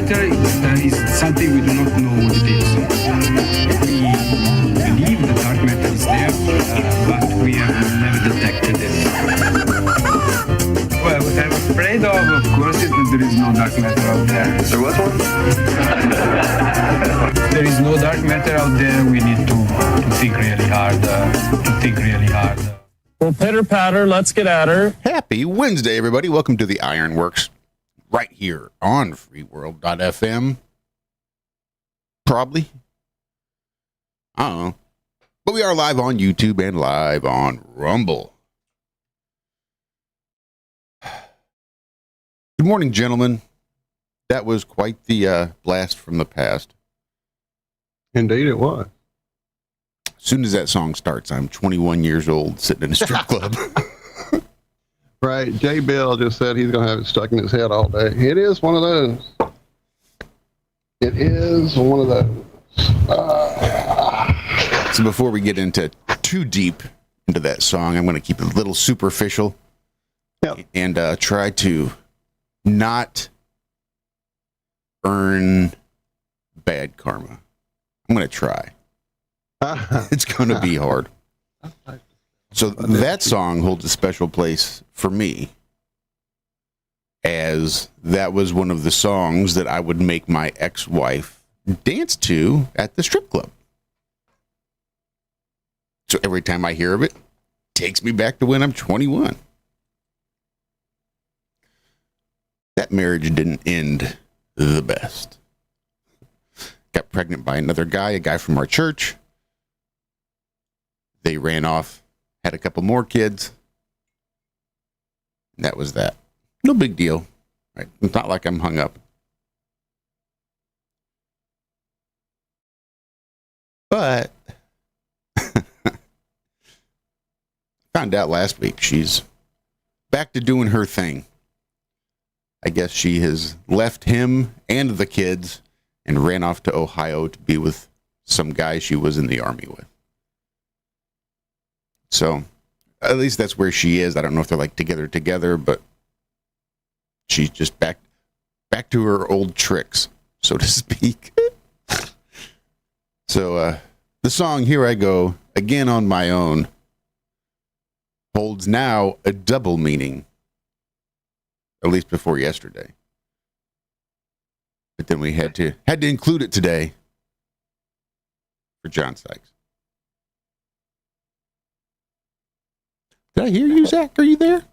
matter is something we do not know what it is. We believe the dark matter is there, but we have never detected it. Well, what I'm afraid of course, is that there is no dark matter out there. There was one? There is no dark matter out there. We need to think really hard. Well, pitter patter, let's get at her. Happy Wednesday, everybody. Welcome to the IRONWORX right here on freeworld.fm. Probably. I don't know. But we are live on YouTube and live on Rumble. Good morning, gentlemen. That was quite the blast from the past. Indeed it was. As soon as that song starts, I'm 21 years old sitting in a strip club. Right. Jay Bill just said he's going to have it stuck in his head all day. It is one of those. It is one of those. So before we get into too deep into that song, I'm going to keep it a little superficial. Yep. And try to not earn bad karma. I'm going to try. It's going to be hard. So that song holds a special place for me, as that was one of the songs that I would make my ex-wife dance to at the strip club. So every time I hear of it, it takes me back to when I'm 21. That marriage didn't end the best. Got pregnant by another guy, a guy from our church. They ran off, had a couple more kids. And that was that. No big deal. Right? It's not like I'm hung up. But found out last week she's back to doing her thing. I guess she has left him and the kids and ran off to Ohio to be with some guy she was in the Army with. So, at least that's where she is. I don't know if they're like together, but she's just back to her old tricks, so to speak. So, the song Here I Go, Again on My Own, holds now a double meaning, at least before yesterday. But then we had to include it today for John Sykes. Did I hear you, Zack? Are you there?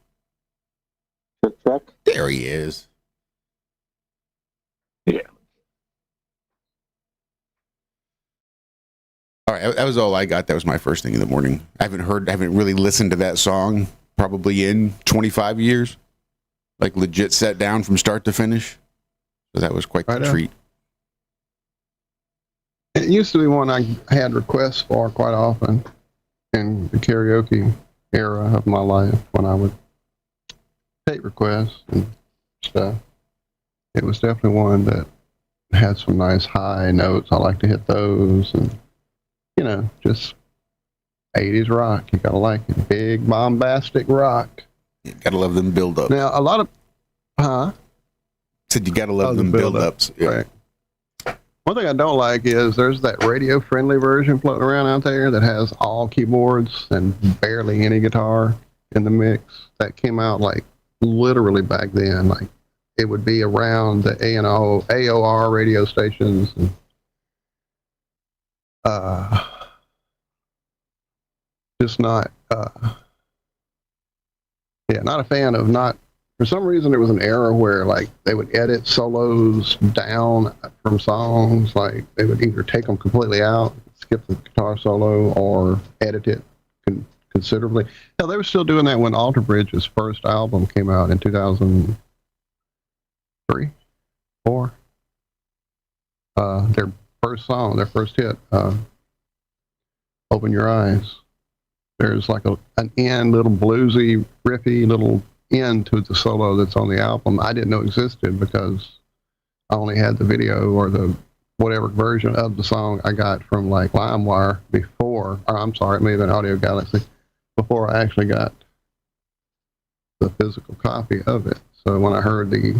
Check. There he is. Yeah. All right, that was all I got. That was my first thing in the morning. I haven't really listened to that song probably in 25 years. Like legit sat down from start to finish. So that was quite the treat. It used to be one I had requests for quite often in the karaoke era of my life, when I would take requests and stuff. It was definitely one that had some nice high notes. I like to hit those, and just 80s rock. You gotta like it. Big bombastic rock. You gotta love them build-ups. Now a lot of said you gotta love them build-ups. Yeah. Right. One thing I don't like is there's that radio-friendly version floating around out there that has all keyboards and barely any guitar in the mix. That came out like literally back then. Like it would be around the AOR radio stations. And, just not, not a fan of not. For some reason, there was an era where, like, they would edit solos down from songs. Like, they would either take them completely out, skip the guitar solo, or edit it considerably. Hell, they were still doing that when Alter Bridge's first album came out in 2003, 4. Their first song, their first hit, Open Your Eyes. There's like an end, little bluesy, riffy, little end to the solo that's on the album I didn't know existed, because I only had the video or the whatever version of the song I got from like LimeWire before, or I'm sorry, it may have been Audio Galaxy, before I actually got the physical copy of it. So when I heard the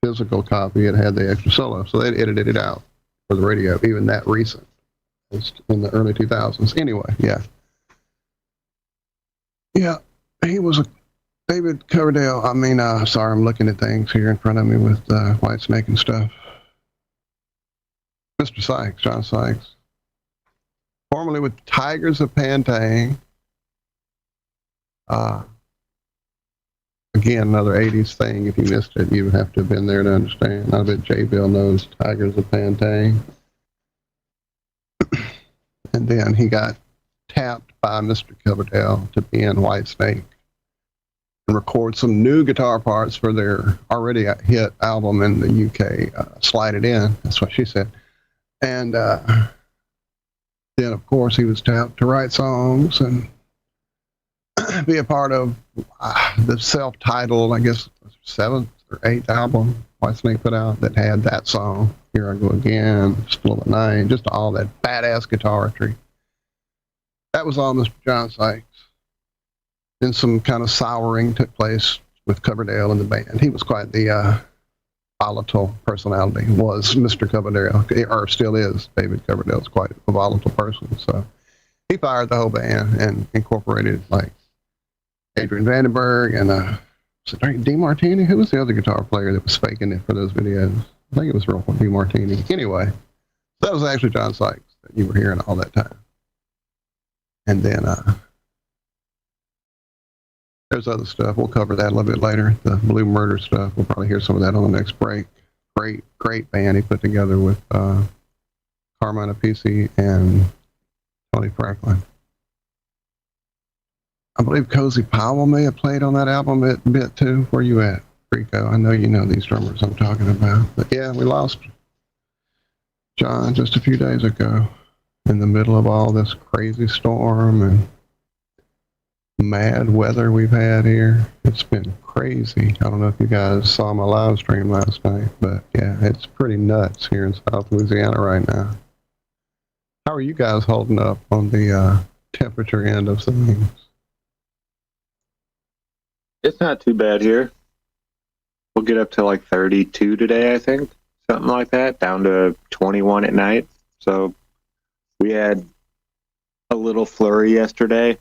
physical copy, it had the extra solo. So they edited it out for the radio, even that recent. It's in the early 2000s. Anyway, yeah. Yeah, he was a David Coverdale. I mean, sorry, I'm looking at things here in front of me with White Snake and stuff. Mr. Sykes, John Sykes. Formerly with Tigers of Pantang. Again, another 80s thing. If you missed it, you would have to have been there to understand. I bet J. Bill knows Tigers of Pantang. And then he got tapped by Mr. Coverdale to be in White Snake and record some new guitar parts for their already hit album in the UK, Slide It In. That's what she said. And then, of course, he was tapped to write songs and be a part of the self-titled, I guess, 7th or 8th album Whitesnake put out that had that song, Here I Go Again, Still the Night, just all that badass guitaristry. That was all Mr. John Sykes. Then some kind of souring took place with Coverdale and the band. He was quite the volatile personality, was Mr. Coverdale, or still is. David Coverdale's quite a volatile person. So he fired the whole band and incorporated like Adrian Vandenberg and DeMartini. Who was the other guitar player that was faking it for those videos? I think it was real DeMartini. Anyway, that was actually John Sykes that you were hearing all that time. And then there's other stuff. We'll cover that a little bit later. The Blue Murder stuff. We'll probably hear some of that on the next break. Great band he put together with Carmine Appice and Tony Franklin. I believe Cozy Powell may have played on that album a bit too. Where you at, Rico? I know you know these drummers I'm talking about. But yeah, we lost John just a few days ago in the middle of all this crazy storm and mad weather we've had here. It's been crazy. I don't know if you guys saw my live stream last night, but yeah, it's pretty nuts here in South Louisiana right now. How are you guys holding up on the temperature end of things? It's not too bad here. We'll get up to like 32 today, I think. Something like that, down to 21 at night. So we had a little flurry yesterday.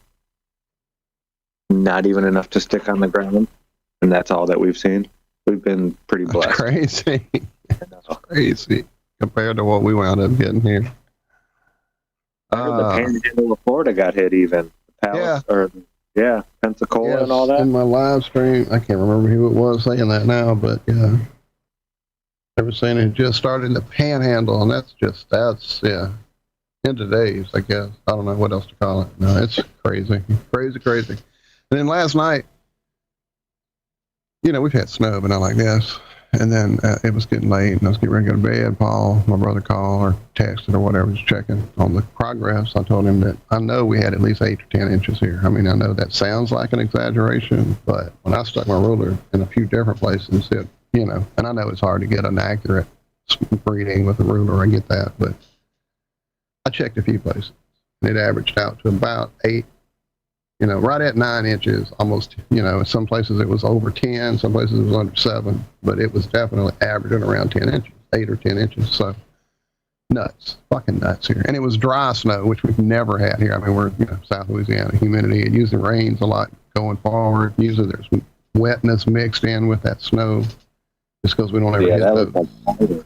Not even enough to stick on the ground. And that's all that we've seen. We've been pretty blessed. That's crazy. That's crazy compared to what we wound up getting here. The Panhandle of Florida got hit even. Pensacola, yes, and all that. In my live stream, I can't remember who it was saying that now, but yeah. They were saying it just started in the Panhandle, and that's into days, I guess. I don't know what else to call it. No, it's crazy. Crazy. And then last night, we've had snow, but not like this. And then it was getting late, and I was getting ready to go to bed. Paul, my brother, called or texted or whatever, was checking on the progress. I told him that I know we had at least 8 or 10 inches here. I mean, I know that sounds like an exaggeration, but when I stuck my ruler in a few different places, and I know it's hard to get an accurate reading with a ruler. I get that, but I checked a few places, and it averaged out to about 8. Right at 9 inches, almost, some places it was over 10, some places it was under 7, but it was definitely averaging around 10 inches, 8 or 10 inches. So nuts, fucking nuts here. And it was dry snow, which we've never had here. I mean, we're, South Louisiana, humidity. It usually rains a lot going forward. Usually there's wetness mixed in with that snow just because we don't ever hit those.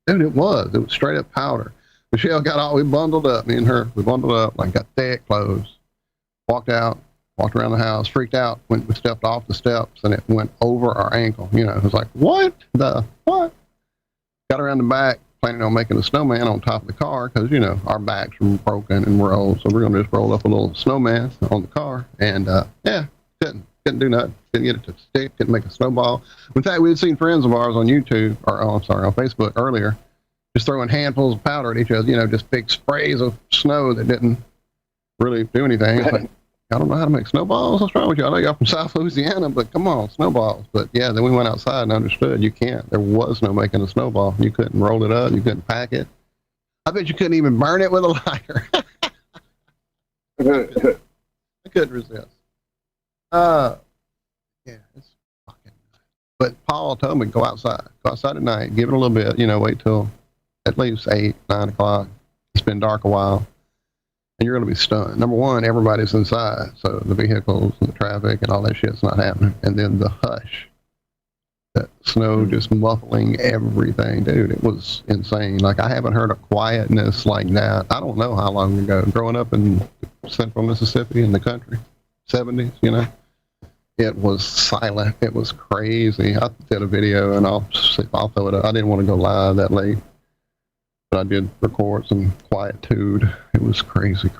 Dude, it was straight up powder. Michelle we bundled up, me and her, we bundled up, like got thick clothes. Walked around the house, freaked out, we stepped off the steps, and it went over our ankle. It was like, what? Got around the back, planning on making a snowman on top of the car, because, our backs were broken and we're old, so we're going to just roll up a little snowman on the car, and, couldn't do nothing. Couldn't get it to stick, couldn't make a snowball. In fact, we had seen friends of ours on YouTube, on Facebook earlier, just throwing handfuls of powder at each other, just big sprays of snow that didn't really do anything. It's like, I don't know how to make snowballs. What's wrong with you? I know y'all from South Louisiana, but come on, snowballs. But yeah, then we went outside and understood you can't. There was no making a snowball. You couldn't roll it up. You couldn't pack it. I bet you couldn't even burn it with a lighter. I couldn't resist. Yeah, it's fucking But Paul told me, go outside at night, give it a little bit, wait till at least 8, 9 o'clock. It's been dark a while, and you're going to be stunned. Number one, everybody's inside, so the vehicles and the traffic and all that shit's not happening. And then the hush, that snow just muffling everything, dude. It was insane. Like, I haven't heard a quietness like that. I don't know how long ago. Growing up in central Mississippi in the country, 70s, it was silent. It was crazy. I did a video, and I'll throw it up. I didn't want to go live that late, but I did record some quietude. It was crazy.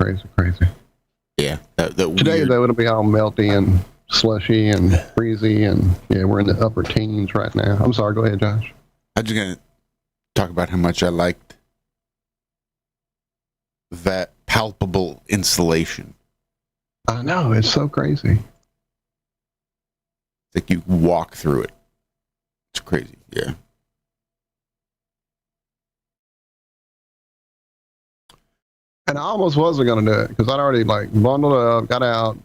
Yeah. Today, Weird. though, it'll be all melty and slushy and breezy, and yeah, we're in the upper teens right now. I'm sorry. Go ahead, Josh. I'm just going to talk about how much I liked that palpable insulation. I know. It's so crazy. It's like you walk through it. It's crazy. Yeah. And I almost wasn't going to do it because I'd already bundled up, got out,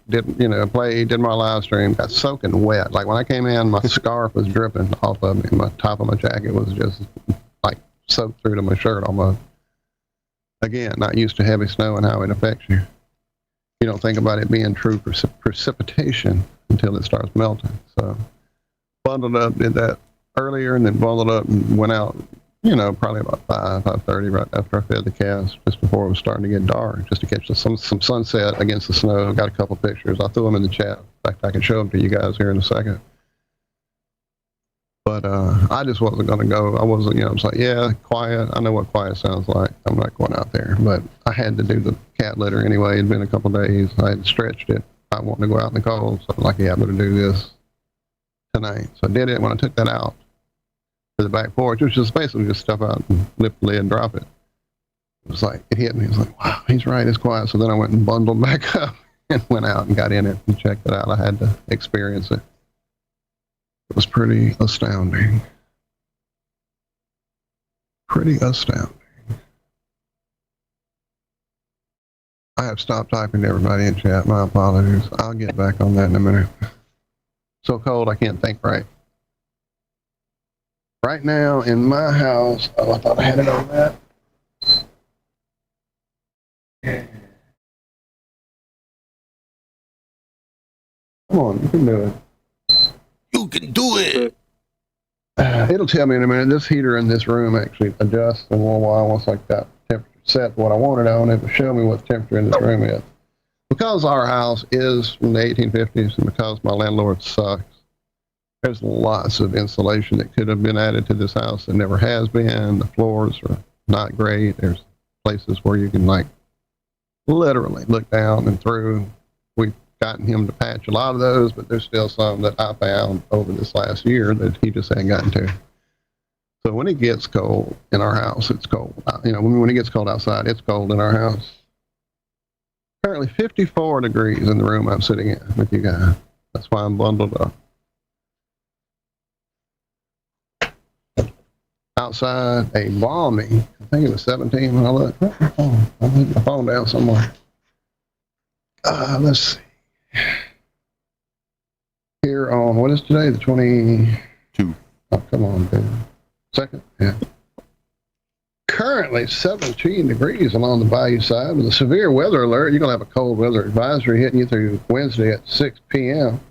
played, did my live stream, got soaking wet. Like when I came in, my scarf was dripping off of me. My top of my jacket was just soaked through to my shirt almost. Again, not used to heavy snow and how it affects you. You don't think about it being true precipitation until it starts melting. So bundled up, did that earlier, and then bundled up and went out, probably about 5:30 right after I fed the calves, just before it was starting to get dark, just to catch some sunset against the snow. Got a couple pictures. I threw them in the chat. In fact, I can show them to you guys here in a second. But I just wasn't going to go. I wasn't, I was like, yeah, quiet. I know what quiet sounds like. I'm not going out there. But I had to do the cat litter anyway. It'd been a couple of days. I had stretched it. I wanted to go out in the cold. So I'm like, yeah, I'm going to do this tonight. So I did it. When I took that out to the back porch, it was just basically just stuff out and lift the lid and drop it. It was like, it hit me. It was like, wow, he's right. It's quiet. So then I went and bundled back up and went out and got in it and checked it out. I had to experience it. It was pretty astounding. Pretty astounding. I have stopped typing to everybody in chat. My apologies. I'll get back on that in a minute. So cold, I can't think right. Right now in my house, oh, I thought I had it on that. Come on, you can do it. You can do it. It'll tell me in a minute. This heater in this room actually adjusts in a little while once I got temperature set what I wanted on. It will show me what the temperature in this room is. Because our house is from the 1850s and because my landlord sucks, there's lots of insulation that could have been added to this house that never has been. The floors are not great. There's places where you can literally look down and through. We've gotten him to patch a lot of those, but there's still some that I found over this last year that he just hadn't gotten to. So when it gets cold in our house, it's cold. When it gets cold outside, it's cold in our house. Currently 54 degrees in the room I'm sitting in with you guys. That's why I'm bundled up. Outside, a balmy, I think it was 17 when I looked. I'll leave my phone down somewhere. Let's see. Here on, what is today? The 22. Oh, come on, dude. Second? Yeah. Currently 17 degrees along the bayou side with a severe weather alert. You're going to have a cold weather advisory hitting you through Wednesday at 6 p.m.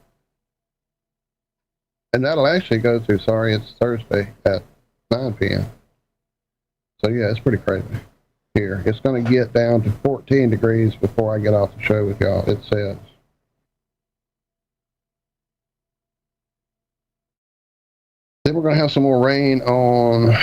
And that'll actually go through, it's Thursday at 9 p.m. So yeah, it's pretty crazy here. It's going to get down to 14 degrees before I get off the show with y'all, it says. Then we're going to have some more rain on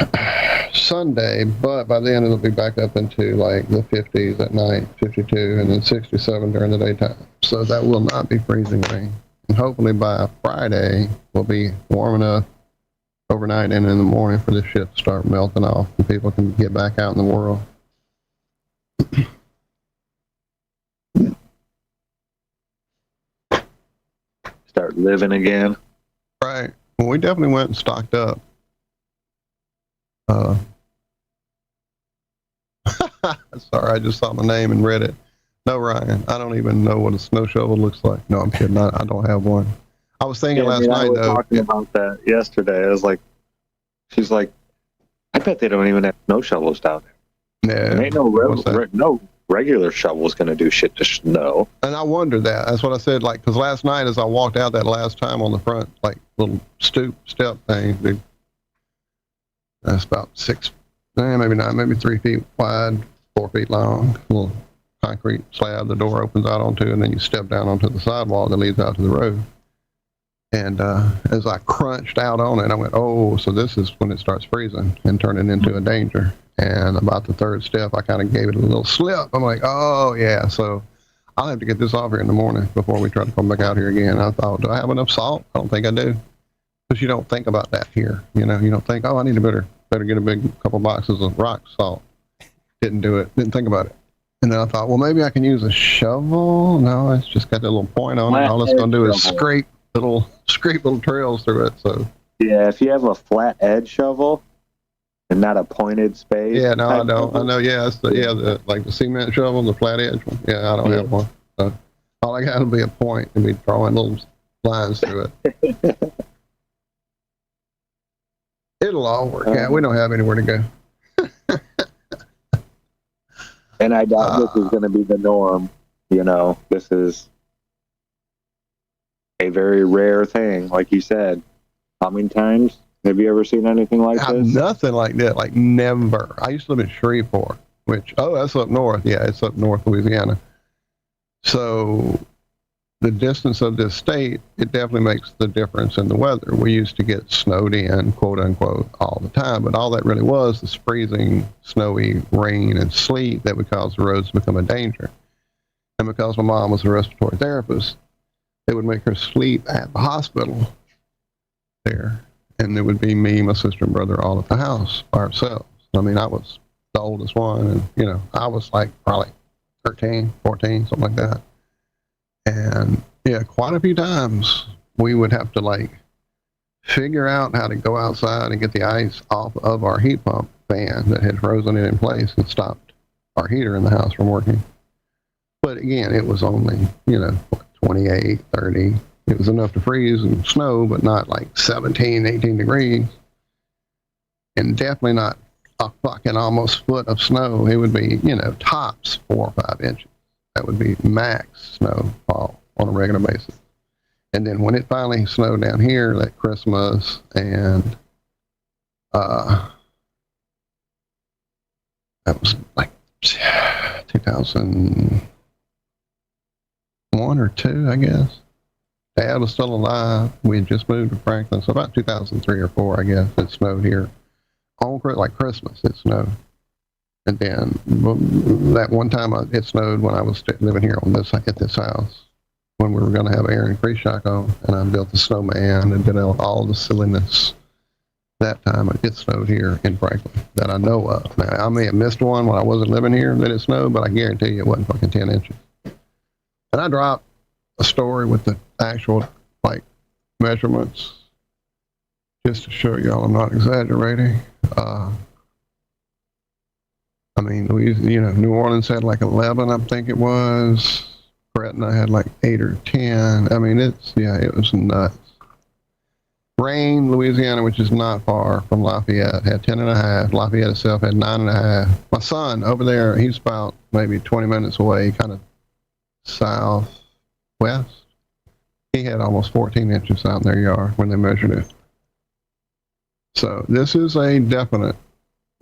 Sunday, but by then it'll be back up into the 50s at night, 52, and then 67 during the daytime. So that will not be freezing rain. And hopefully by Friday, we'll be warm enough overnight and in the morning for this shit to start melting off and people can get back out in the world. Start living again. Right. Well, we definitely went and stocked up. Sorry, I just saw my name and read it. No, Ryan, I don't even know what a snow shovel looks like. No, I'm kidding. I don't have one. I was thinking Yeah, last I night was though. talking about that yesterday. I was like, she's like, I bet they don't even have snow shovels down there. Yeah, There ain't no what's that? no regular shovel's going to do shit to snow. And I wondered that. That's what I said. Like, because last night as I walked out that last time on the front, like little stoop step thing, dude, that's about 6, maybe not, maybe 3 feet wide, 4 feet long, little concrete slab the door opens out onto, and then you step down onto the sidewalk that leads out to the road. And as I crunched out on it, I went, oh, so this is when it starts freezing and turning into a danger. And about the third step, I kind of gave it a little slip. I'm like, oh, yeah, so I'll have to get this off here in the morning before we try to come back out here again. I thought, do I have enough salt? I don't think I do. Because you don't think about that here. You know, you don't think, oh, I need to better get a big couple boxes of rock salt. Didn't do it. Didn't think about it. And then I thought, well, maybe I can use a shovel. No, it's just got that little point on it. All it's going to do is scrape little trails through it. So yeah, if you have a flat edge shovel and not a pointed spade. Yeah, no, I don't. shovel, I know. Yeah, it's the like the cement shovel, the flat edge one. Yeah, I don't have one. So all I got will be a point and be drawing little lines through it. It'll all work out. We don't have anywhere to go. And I doubt this is going to be the norm. You know, this is a very rare thing, like you said. How many times have you ever seen anything like this? Nothing like that. Like never. I used to live in Shreveport, which that's up north. Yeah, it's up north Louisiana. So the distance of this state, it definitely makes the difference in the weather. We used to get snowed in, quote unquote, all the time, but all that really was freezing, snowy rain and sleet that would cause the roads to become a danger. And because my mom was a respiratory therapist, they would make her sleep at the hospital there. And it would be me, my sister, and brother all at the house by ourselves. I mean, I was the oldest one, and, you know, I was like probably 13, 14, something like that. And yeah, quite a few times we would have to like figure out how to go outside and get the ice off of our heat pump fan that had frozen it in place and stopped our heater in the house from working. But again, it was only, 28, 30. It was enough to freeze and snow, but not like 17, 18 degrees. And definitely not a fucking almost foot of snow. It would be, tops 4 or 5 inches. That would be max snowfall on a regular basis. And then when it finally snowed down here, that Christmas and that was like 2001 or 2, I guess. Dad was still alive. We had just moved to Franklin, so about 2003 or 4, I guess, it snowed here. On like Christmas, it snowed. And then that one time it snowed when I was living here at this house, when we were going to have air and freeze shock on, and I built the snowman and did all the silliness. That time it snowed here in Franklin that I know of. Now, I may have missed one when I wasn't living here that it snowed, but I guarantee you it wasn't fucking 10 inches. And I dropped a story with the actual measurements just to show y'all I'm not exaggerating. I mean, New Orleans had like 11, I think it was. Brett and I had like 8 or 10. I mean, it was nuts. Rain, Louisiana, which is not far from Lafayette, had 10.5. Lafayette itself had 9.5. My son over there, he's about maybe 20 minutes away, kind of southwest. He had almost 14 inches out in their yard when they measured it. So this is a definite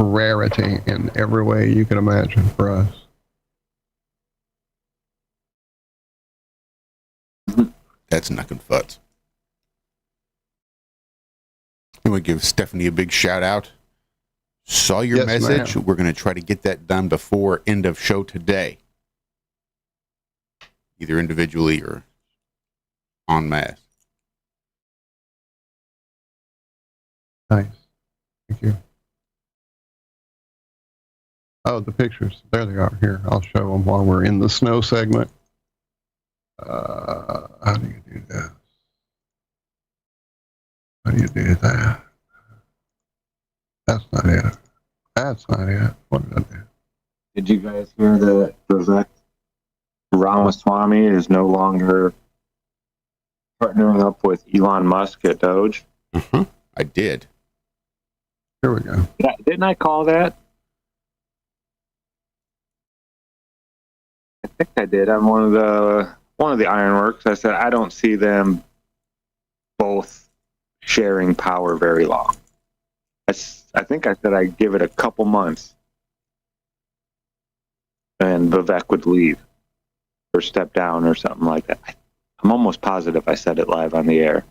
rarity in every way you can imagine for us. That's knuckin' futz. I'm going to give Stephanie a big shout out. Saw your message. Ma'am. We're going to try to get that done before end of show today. Either individually or en masse. Nice. Thank you. Oh, the pictures. There they are. Here, I'll show them while we're in the snow segment. How do you do that? How do you do that? That's not it. That's not it. What did I do? Did you guys hear that Zack Ramaswamy is no longer partnering up with Elon Musk at Doge. I did. Here we go. Yeah, didn't I call that? I think I did. On one of the Ironworks, I said I don't see them both sharing power very long. I think I said I'd give it a couple months, and Vivek would leave or step down or something like that. I'm almost positive I said it live on the air.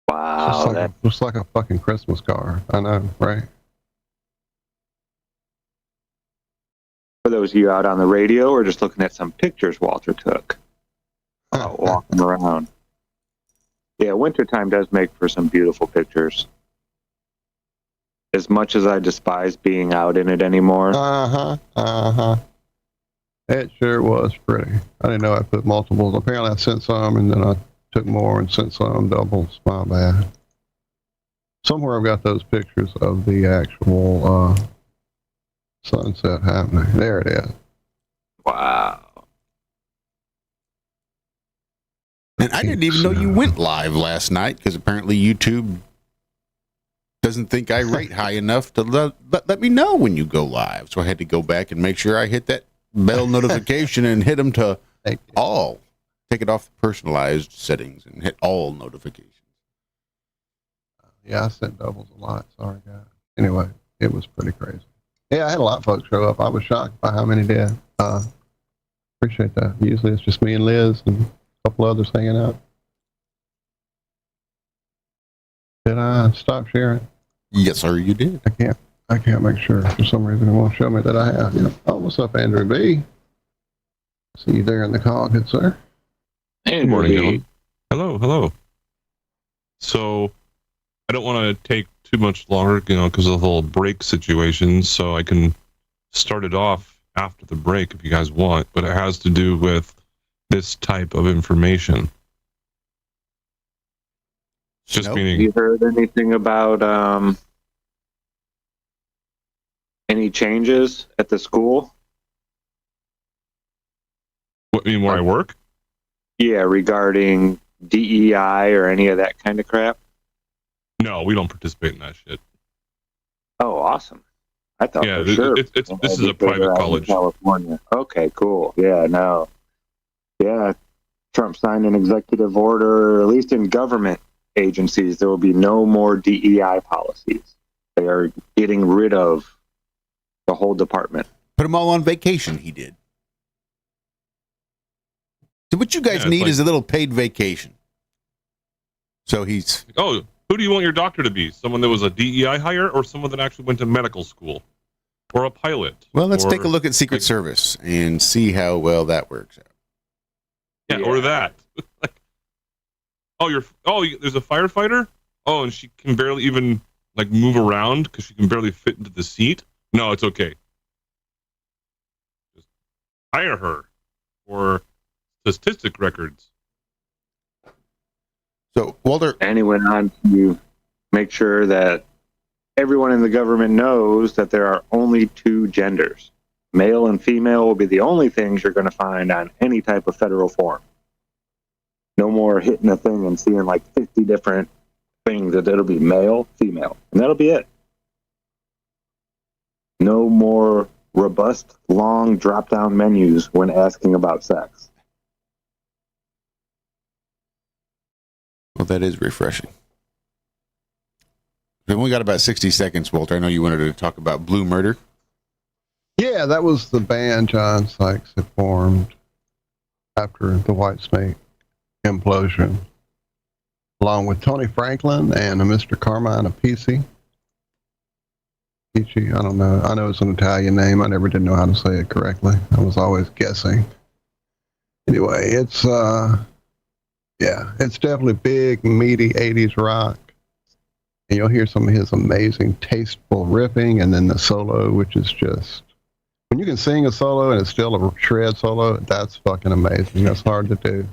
Wow, Looks like a fucking Christmas card. I know, right? For those of you out on the radio or just looking at some pictures Walter took walking around. Yeah, wintertime does make for some beautiful pictures. As much as I despise being out in it anymore. It sure was pretty. I didn't know I put multiples. Apparently I sent some and then I took more and sent some doubles. My bad. Somewhere I've got those pictures of the actual sunset happening. There it is. Wow. And I didn't even know you went live last night because apparently YouTube doesn't think I rate high enough to let me know when you go live. So I had to go back and make sure I hit that bell notification and hit them to all. Take it off the personalized settings and hit all notifications. Yeah, I sent doubles a lot. Sorry, guys. Anyway, it was pretty crazy. Yeah, I had a lot of folks show up. I was shocked by how many did. Appreciate that. Usually it's just me and Liz and a couple others hanging out. Did I stop sharing? Yes, sir, you did. I can't make sure. For some reason, it won't show me that I have. Yeah. Oh, what's up, Andrew B? See you there in the call, good sir. Good morning, gentlemen. Hello. So, I don't want to take too much longer, because of the whole break situation, so I can start it off after the break if you guys want, but it has to do with this type of information. Just meaning... Have you heard anything about any changes at the school? What, mean where I work? Yeah, regarding DEI or any of that kind of crap? No, we don't participate in that shit. Oh, awesome. I thought for sure. This is a private college. California. Okay, cool. Yeah, no. Yeah, Trump signed an executive order, at least in government agencies, there will be no more DEI policies. They are getting rid of the whole department. Put them all on vacation, he did. So what you guys need is a little paid vacation. So he's... Oh, who do you want your doctor to be? Someone that was a DEI hire or someone that actually went to medical school? Or a pilot? Well, let's take a look at Secret Service and see how well that works out. Yeah, or that. There's a firefighter? Oh, and she can barely even move around because she can barely fit into the seat? No, it's okay. Just hire her for statistic records. So, Walter... And he went on to make sure that everyone in the government knows that there are only two genders. Male and female will be the only things you're going to find on any type of federal form. No more hitting a thing and seeing 50 different things that it'll be male, female, and that'll be it. No more robust, long drop-down menus when asking about sex. Well, that is refreshing. We've only got about 60 seconds, Walter. I know you wanted to talk about Blue Murder. Yeah, that was the band John Sykes had formed after the White Snake implosion, along with Tony Franklin and a Mr. Carmine Appice. I don't know. I know it's an Italian name. I never did know how to say it correctly. I was always guessing. Anyway, it's definitely big, meaty 80s rock. And you'll hear some of his amazing, tasteful riffing, and then the solo, which is just... When you can sing a solo and it's still a shred solo, that's fucking amazing. That's hard to do.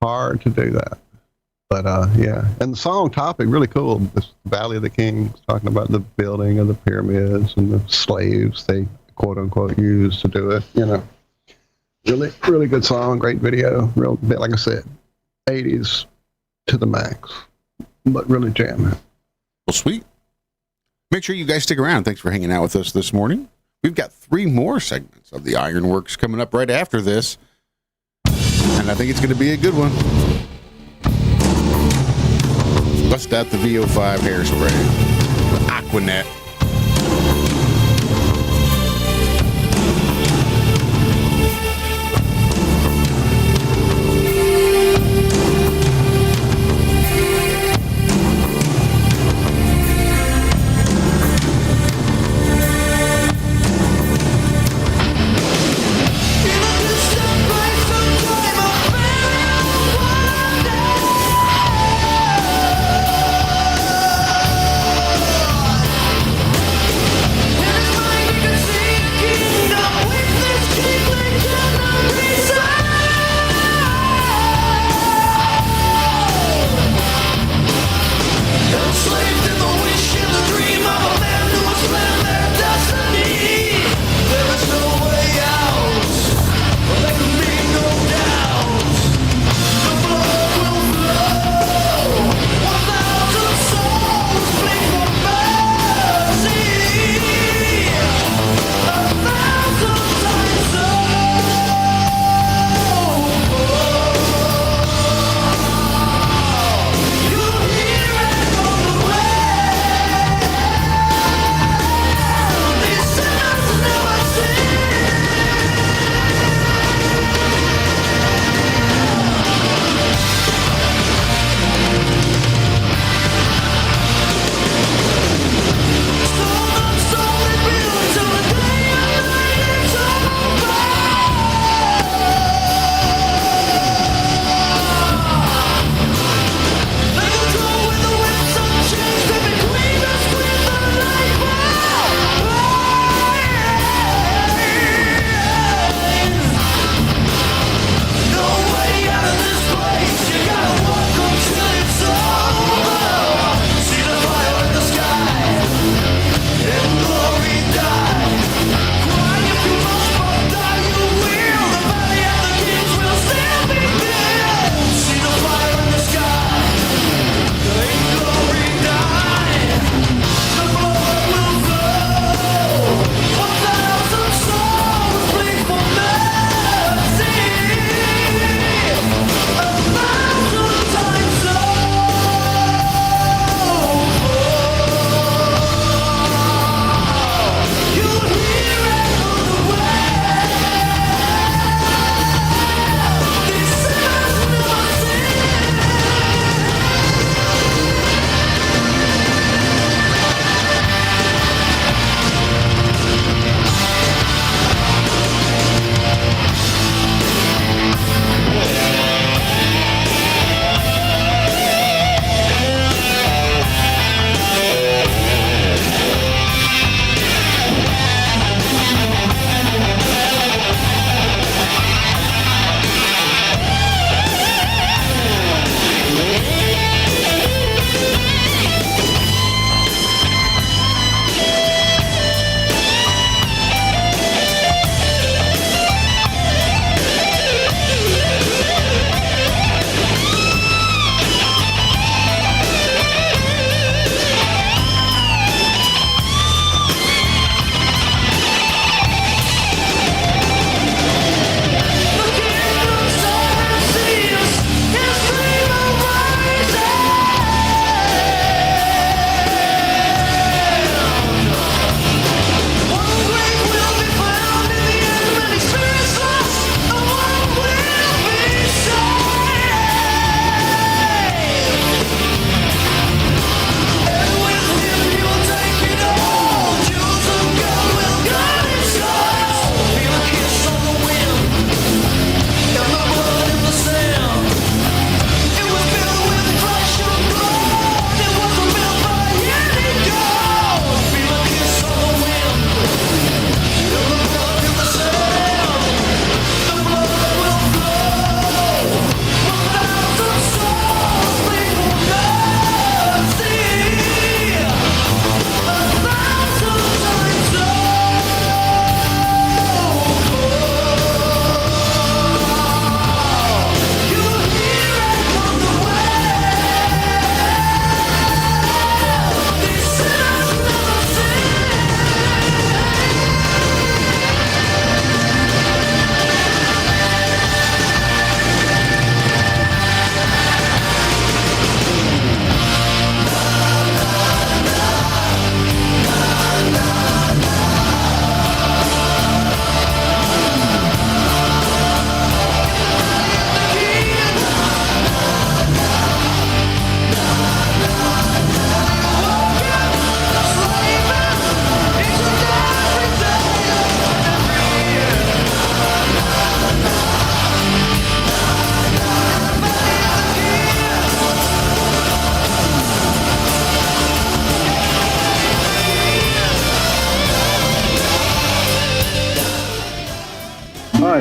Hard to do that. But, yeah. And the song topic, really cool. This Valley of the Kings, talking about the building of the pyramids and the slaves they, quote-unquote, used to do it, Really good song, great video. Real bit, like I said, 80s to the max, but really jamming. Well, sweet. Make sure you guys stick around. Thanks for hanging out with us this morning. We've got 3 more segments of the Ironworks coming up right after this, and I think it's going to be a good one. Bust out the VO5 hairspray, Aquanet.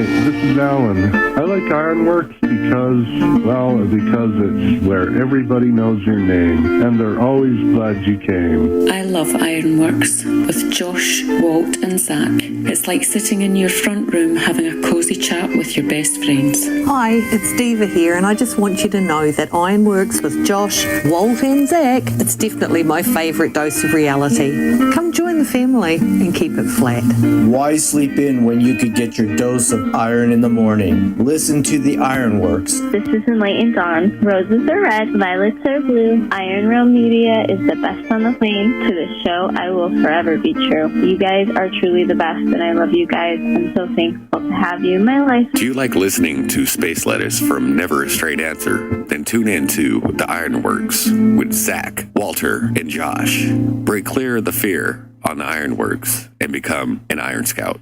this is Alan. I like Ironworks because it's where everybody knows your name, and they're always glad you came. I love Ironworks with Josh, Walt, and Zack. It's like sitting in your front room having a cozy chat with your best friends. Hi, it's Diva here, and I just want you to know that Ironworks with Josh, Walt, and Zack, it's definitely my favourite dose of reality. Come join the family and keep it flat. Why sleep in when you could get your dose of iron in the morning? Listen to the Ironworks. This is Enlightened Dawn. Roses are red, violets are blue. Ironrealmmedia is the best on the plane. To this show, I will forever be true. You guys are truly the best, and I love you guys. I'm so thankful to have you in my life. Do you like listening to space letters from Never a Straight Answer? Then tune in to The Ironworks with Zack, Walter, and Josh. Break clear of the fear on the Ironworks and become an Iron Scout.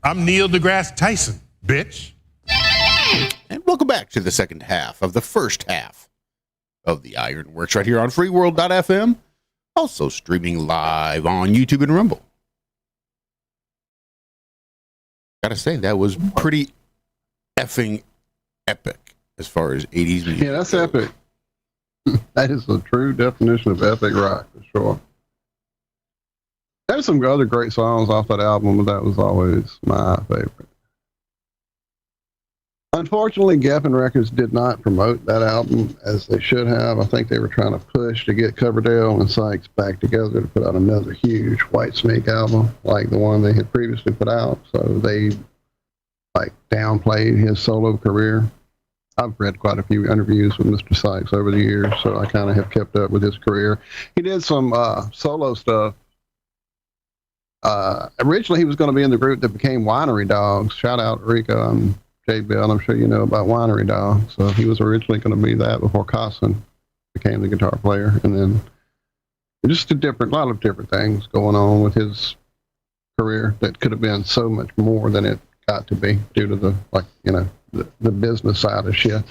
I'm Neil deGrasse Tyson, bitch. And welcome back to the second half of the first half of the Ironworks right here on freeworld.fm. Also streaming live on YouTube and Rumble. Gotta say, that was pretty effing epic as far as 80s music. Yeah, that's epic. That is the true definition of epic rock, for sure. There's some other great songs off that album, but that was always my favorite. Unfortunately, Geffen Records did not promote that album as they should have. I think they were trying to push to get Coverdale and Sykes back together to put out another huge Whitesnake album like the one they had previously put out. So they downplayed his solo career. I've read quite a few interviews with Mr. Sykes over the years, so I kind of have kept up with his career. He did some solo stuff. Originally, he was going to be in the group that became Winery Dogs. Shout out Rico and J. Bell. I'm sure you know about Winery Dogs. So he was originally going to be that before Cosson became the guitar player. And then just a lot of different things going on with his career that could have been so much more than it got to be due to the business side of shit.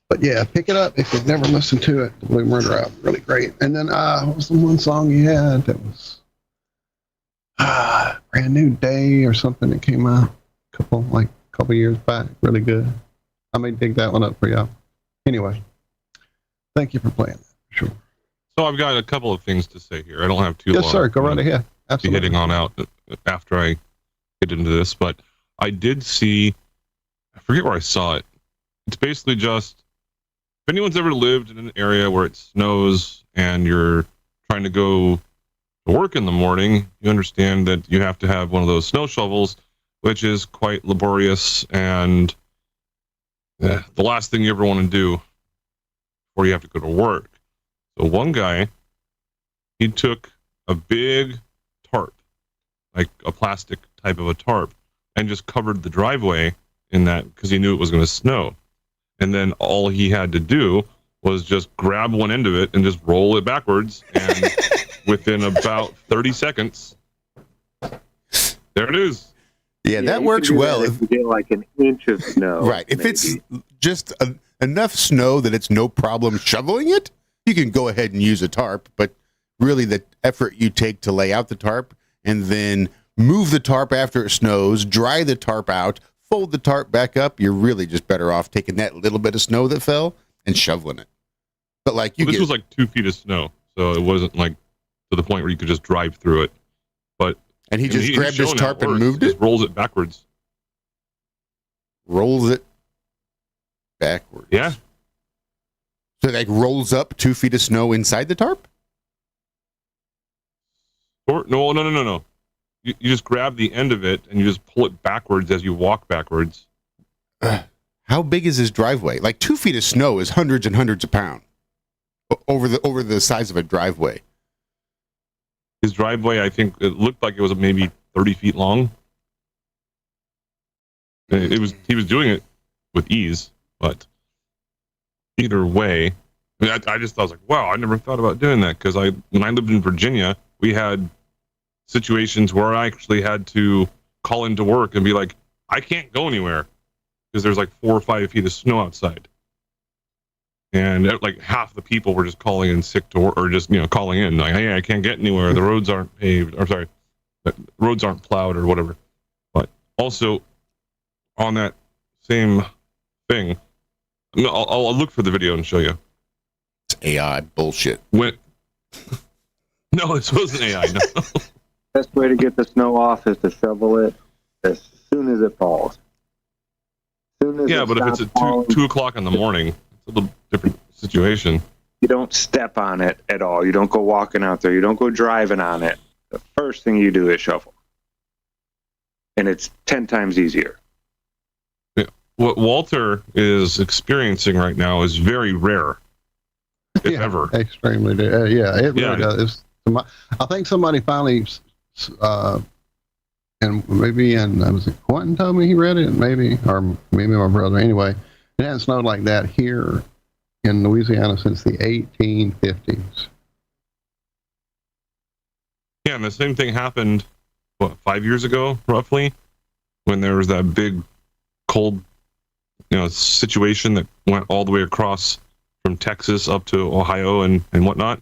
But yeah, pick it up if you've never listened to it. The Blue Murder album, really great. And then what was the one song he had that was Brand New Day or something that came out a couple years back? Really good. I may dig that one up for y'all. Anyway, thank you for playing that. Sure. So I've got a couple of things to say here. I don't have too long. Yes, sir. Go right ahead. Absolutely. Be heading on out after I get into this, but I did see, I forget where I saw it. It's basically just, if anyone's ever lived in an area where it snows and you're trying to go to work in the morning, you understand that you have to have one of those snow shovels, which is quite laborious and the last thing you ever want to do before you have to go to work. So one guy, he took a big tarp, like a plastic type of a tarp, and just covered the driveway in that because he knew it was going to snow. And then all he had to do was just grab one end of it and just roll it backwards, and within about 30 seconds, there it is. Yeah, that works well. If you get like an inch of snow. Right. If it's just enough snow that it's no problem shoveling it, you can go ahead and use a tarp. But really the effort you take to lay out the tarp and then move the tarp after it snows, dry the tarp out, fold the tarp back up, you're really just better off taking that little bit of snow that fell and shoveling it. But like this was like 2 feet of snow, so it wasn't like to the point where you could just drive through it. But and he just grabbed his tarp and moved it? Just rolls it backwards. Rolls it backwards. Yeah. So it like rolls up 2 feet of snow inside the tarp? Or no. You just grab the end of it and you just pull it backwards as you walk backwards. How big is his driveway? Like 2 feet of snow is hundreds and hundreds of pounds over the size of a driveway. His driveway, I think it looked like it was maybe 30 feet long. He was doing it with ease, but either way, I just thought, I was like, wow, I never thought about doing that, because when I lived in Virginia, we had situations where I actually had to call into work and be like, I can't go anywhere because there's like 4 or 5 feet of snow outside. And like half the people were just calling in sick to work, or just, calling in like, hey, I can't get anywhere. The roads aren't paved, or sorry, the roads aren't plowed or whatever. But also, on that same thing, I'll look for the video and show you. It's AI bullshit. No, this wasn't AI. No. Best way to get the snow off is to shovel it as soon as it falls. Yeah, but if it's at 2 o'clock in the morning, it's a little different situation. You don't step on it at all. You don't go walking out there. You don't go driving on it. The first thing you do is shovel. And it's 10 times easier. Yeah. What Walter is experiencing right now is very rare, if ever. Extremely. Yeah, it really does. I think somebody finally, and maybe, was it Quentin told me he read it? Maybe, or maybe my brother. Anyway, it hasn't snowed like that here in Louisiana since the 1850s. Yeah, and the same thing happened, 5 years ago, roughly, when there was that big cold, situation that went all the way across from Texas up to Ohio and whatnot.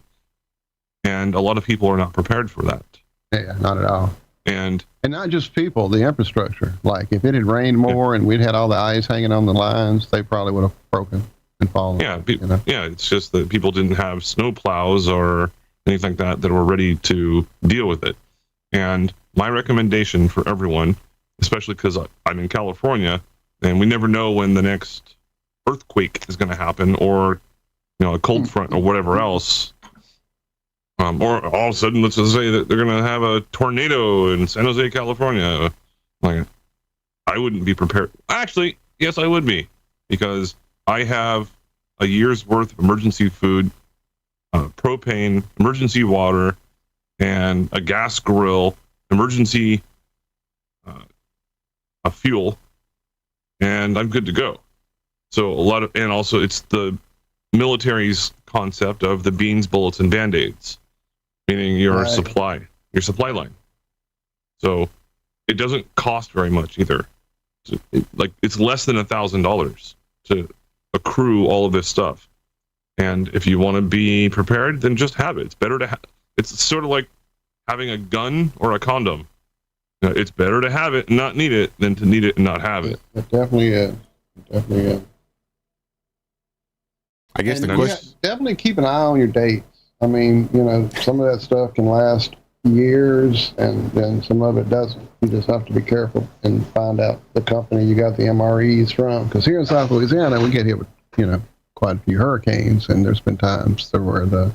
And a lot of people are not prepared for that. Yeah, not at all. And not just people, the infrastructure. Like, if it had rained more and we'd had all the ice hanging on the lines, they probably would have broken and fallen. Yeah, yeah, it's just that people didn't have snow plows or anything like that were ready to deal with it. And my recommendation for everyone, especially because I'm in California, and we never know when the next earthquake is going to happen, or a cold front or whatever else. Or all of a sudden, let's just say that they're going to have a tornado in San Jose, California. Like, I wouldn't be prepared. Actually, yes, I would be, because I have a year's worth of emergency food, propane, emergency water, and a gas grill, emergency fuel, and I'm good to go. So and also it's the military's concept of the beans, bullets, and band-aids, meaning your supply line. So it doesn't cost very much either. It's less than $1,000 to accrue all of this stuff. And if you want to be prepared, then just have it. It's better to have. It's sort of like having a gun or a condom. It's better to have it and not need it than to need it and not have it. It definitely is. I guess the question. Definitely keep an eye on your dates. I mean, some of that stuff can last years, and then some of it doesn't. You just have to be careful and find out the company you got the MREs from. Because here in South Louisiana, we get hit with, quite a few hurricanes, and there's been times where the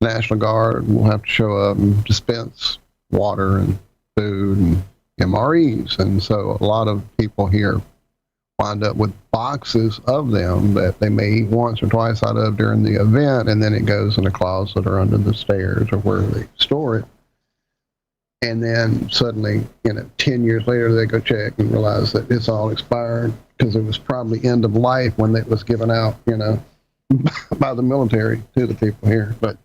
National Guard will have to show up and dispense water and food and MREs. And so a lot of people here wind up with boxes of them that they may eat once or twice out of during the event, and then it goes in a closet or under the stairs or where they store it. And then suddenly, 10 years later, they go check and realize that it's all expired because it was probably end of life when it was given out, by the military to the people here. But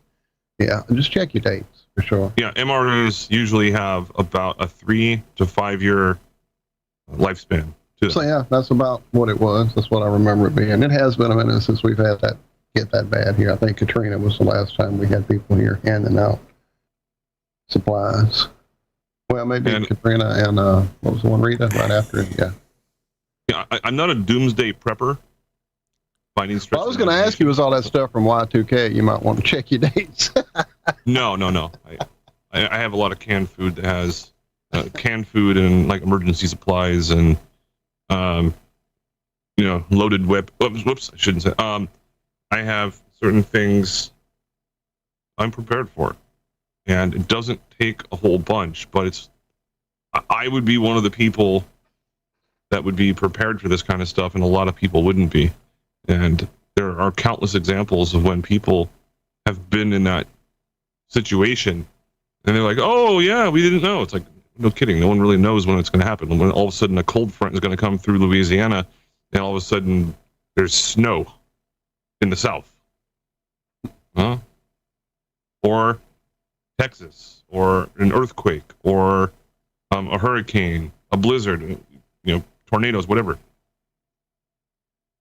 yeah, just check your dates for sure. Yeah, MREs usually have about a 3 to 5 year lifespan. So yeah, that's about what it was. That's what I remember it being. It has been a minute since we've had that get that bad here. I think Katrina was the last time we had people here handing out supplies. Well, maybe Katrina and what was the one, Rita, right after it? Yeah, I'm not a doomsday prepper. Well, I was going to ask you, was all that stuff from Y2K? You might want to check your dates. No. I have a lot of canned food that has canned food and like emergency supplies and loaded whip. Whoops, I shouldn't say. I have certain things I'm prepared for, and it doesn't take a whole bunch, but I would be one of the people that would be prepared for this kind of stuff, and a lot of people wouldn't be. And there are countless examples of when people have been in that situation, and they're like, "Oh yeah, we didn't know." It's like, no kidding. No one really knows when it's going to happen. When all of a sudden a cold front is going to come through Louisiana, and all of a sudden there's snow in the south, or Texas, or an earthquake, or a hurricane, a blizzard, tornadoes, whatever.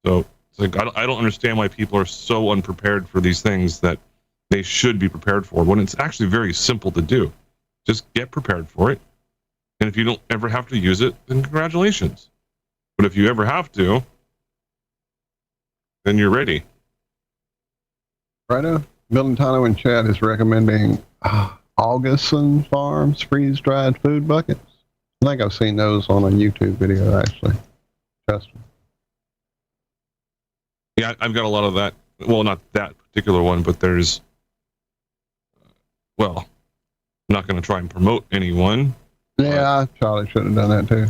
So it's like I don't understand why people are so unprepared for these things that they should be prepared for, when it's actually very simple to do. Just get prepared for it. And if you don't ever have to use it, then congratulations. But if you ever have to, then you're ready. Right. Bill Tano in chat is recommending Augustin Farms freeze-dried food buckets. I think I've seen those on a YouTube video, actually. Justin. Yeah, I've got a lot of that. Well, not that particular one, but there's, well, I'm not going to try and promote anyone. Yeah, I probably should have done that too.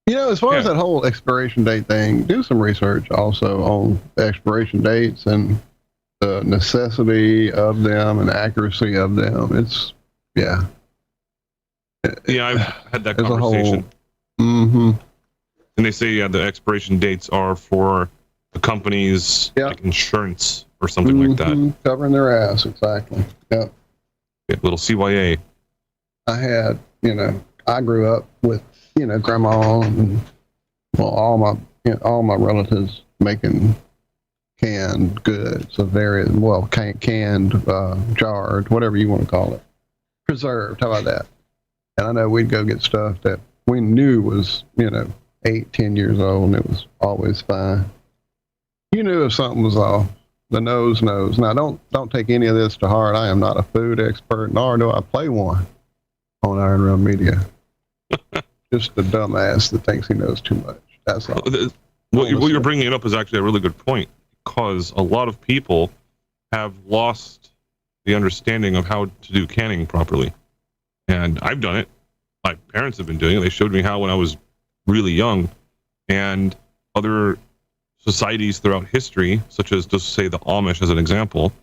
You know, as far as that whole expiration date thing, do some research also on expiration dates and the necessity of them and accuracy of them. It's, yeah. Yeah, I've had that conversation. Mm-hmm. And they say, yeah, the expiration dates are for the company's like insurance or something like that. Covering their ass, exactly. Yep. Yeah, little CYA. I had, you know, I grew up with, you know, grandma and well, all my relatives making canned goods of various, well, canned, jarred, whatever you want to call it, preserved. How about that? And I know we'd go get stuff that we knew was, you know, 8-10 years old, and it was always fine. You knew if something was off. The nose knows. Now, don't take any of this to heart. I am not a food expert, nor do I play one on Iron Realm Media. Just the dumbass that thinks he knows too much. That's all. What you're bringing up is actually a really good point, because a lot of people have lost the understanding of how to do canning properly. And I've done it. My parents have been doing it. They showed me how when I was really young. And other societies throughout history, such as just say the Amish as an example,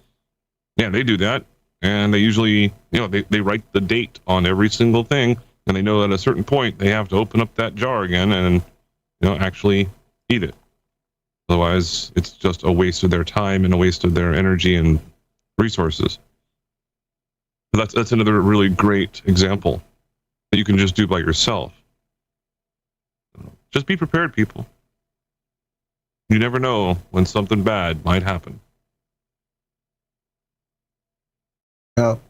yeah, they do that. And they usually, you know, they write the date on every single thing, and they know that at a certain point they have to open up that jar again and, you know, actually eat it. Otherwise, it's just a waste of their time and a waste of their energy and resources. But that's another really great example that you can just do by yourself. Just be prepared, people. You never know when something bad might happen. Yep.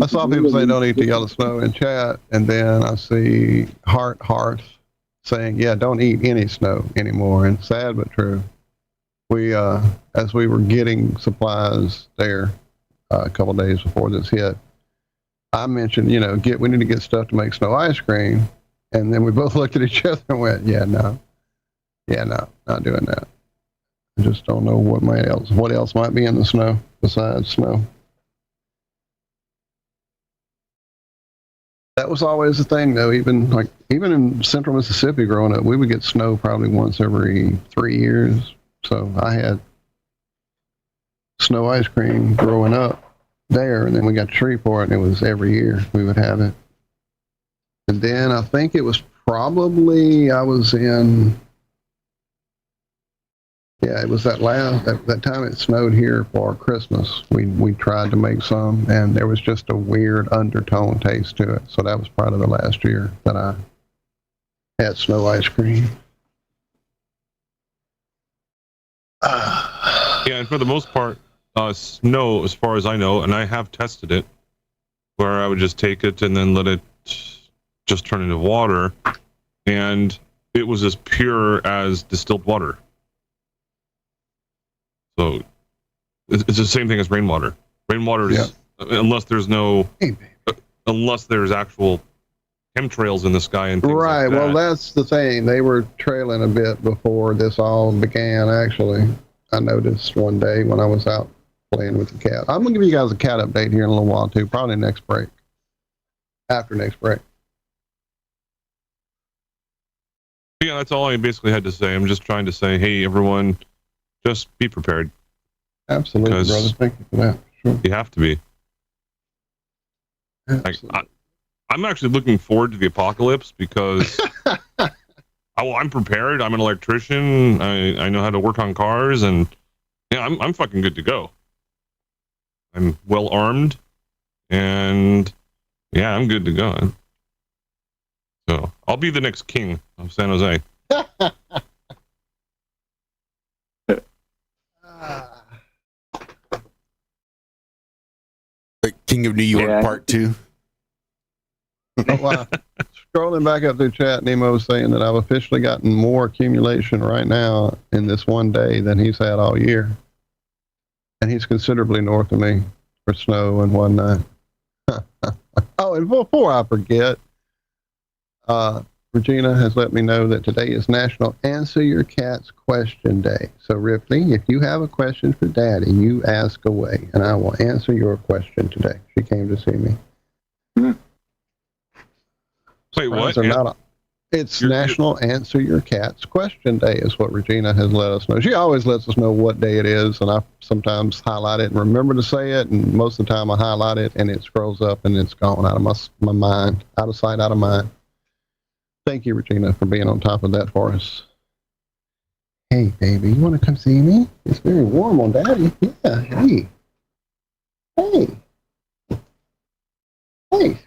I saw people say don't eat the yellow snow in chat, and then I see Heart saying, yeah, don't eat any snow anymore. And sad but true. We, as we were getting supplies there a couple of days before this hit, I mentioned, you know, we need to get stuff to make snow ice cream. And then we both looked at each other and went, no, not doing that. I just don't know what else might be in the snow besides snow. That was always the thing, though. Even in central Mississippi growing up, we would get snow probably once every 3 years. So I had snow ice cream growing up there, and then we got a tree for it, and it was every year we would have it. And then I think it was probably it was that time it snowed here for Christmas. We tried to make some, and there was just a weird undertone taste to it. So that was probably the last year that I had snow ice cream. Yeah, and for the most part, snow, as far as I know, and I have tested it, where I would just take it and then let it just turn into water, and it was as pure as distilled water. So it's the same thing as rainwater. Rainwater is, unless there's actual chemtrails in the sky and things right. like that. Well, that's the thing. They were trailing a bit before this all began. Actually, I noticed one day when I was out playing with the cat. I'm gonna give you guys a cat update here in a little while too. Probably next break. After next break. Yeah, that's all I basically had to say. I'm just trying to say, hey, everyone, just be prepared. Absolutely, brother. Thank you for that. Sure. You have to be. I'm actually looking forward to the apocalypse because I'm prepared. I'm an electrician. I know how to work on cars, and yeah, I'm fucking good to go. I'm well armed, and yeah, I'm good to go. So I'll be the next king of San Jose. The King of New York Part 2. Oh, wow. Scrolling back up through chat, Nemo was saying that I've officially gotten more accumulation right now in this one day than he's had all year. And he's considerably north of me for snow and whatnot. Oh, and before I forget, Regina has let me know that today is National Answer Your Cat's Question Day. So, Ripley, if you have a question for Daddy, you ask away, and I will answer your question today. She came to see me. Wait, what? It's National Answer Your Cat's Question Day is what Regina has let us know. She always lets us know what day it is, and I sometimes highlight it and remember to say it, and most of the time I highlight it, and it scrolls up, and it's gone out of my mind, out of sight, out of mind. Thank you, Regina, for being on top of that for us. Hey, baby, you want to come see me? It's very warm on Daddy. Yeah, hey. Hey. Hey.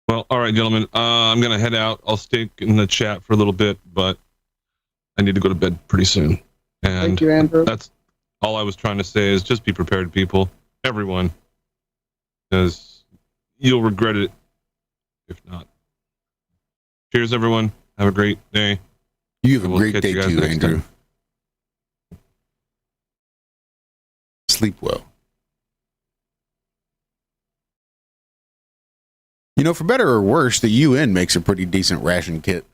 Well, all right, gentlemen. I'm going to head out. I'll stay in the chat for a little bit, but I need to go to bed pretty soon. And thank you, Andrew. That's all I was trying to say is just be prepared, people. Everyone. Because you'll regret it if not. Cheers, everyone. Have a great day. You have a great day too, Andrew. Sleep well. You know, for better or worse, the UN makes a pretty decent ration kit.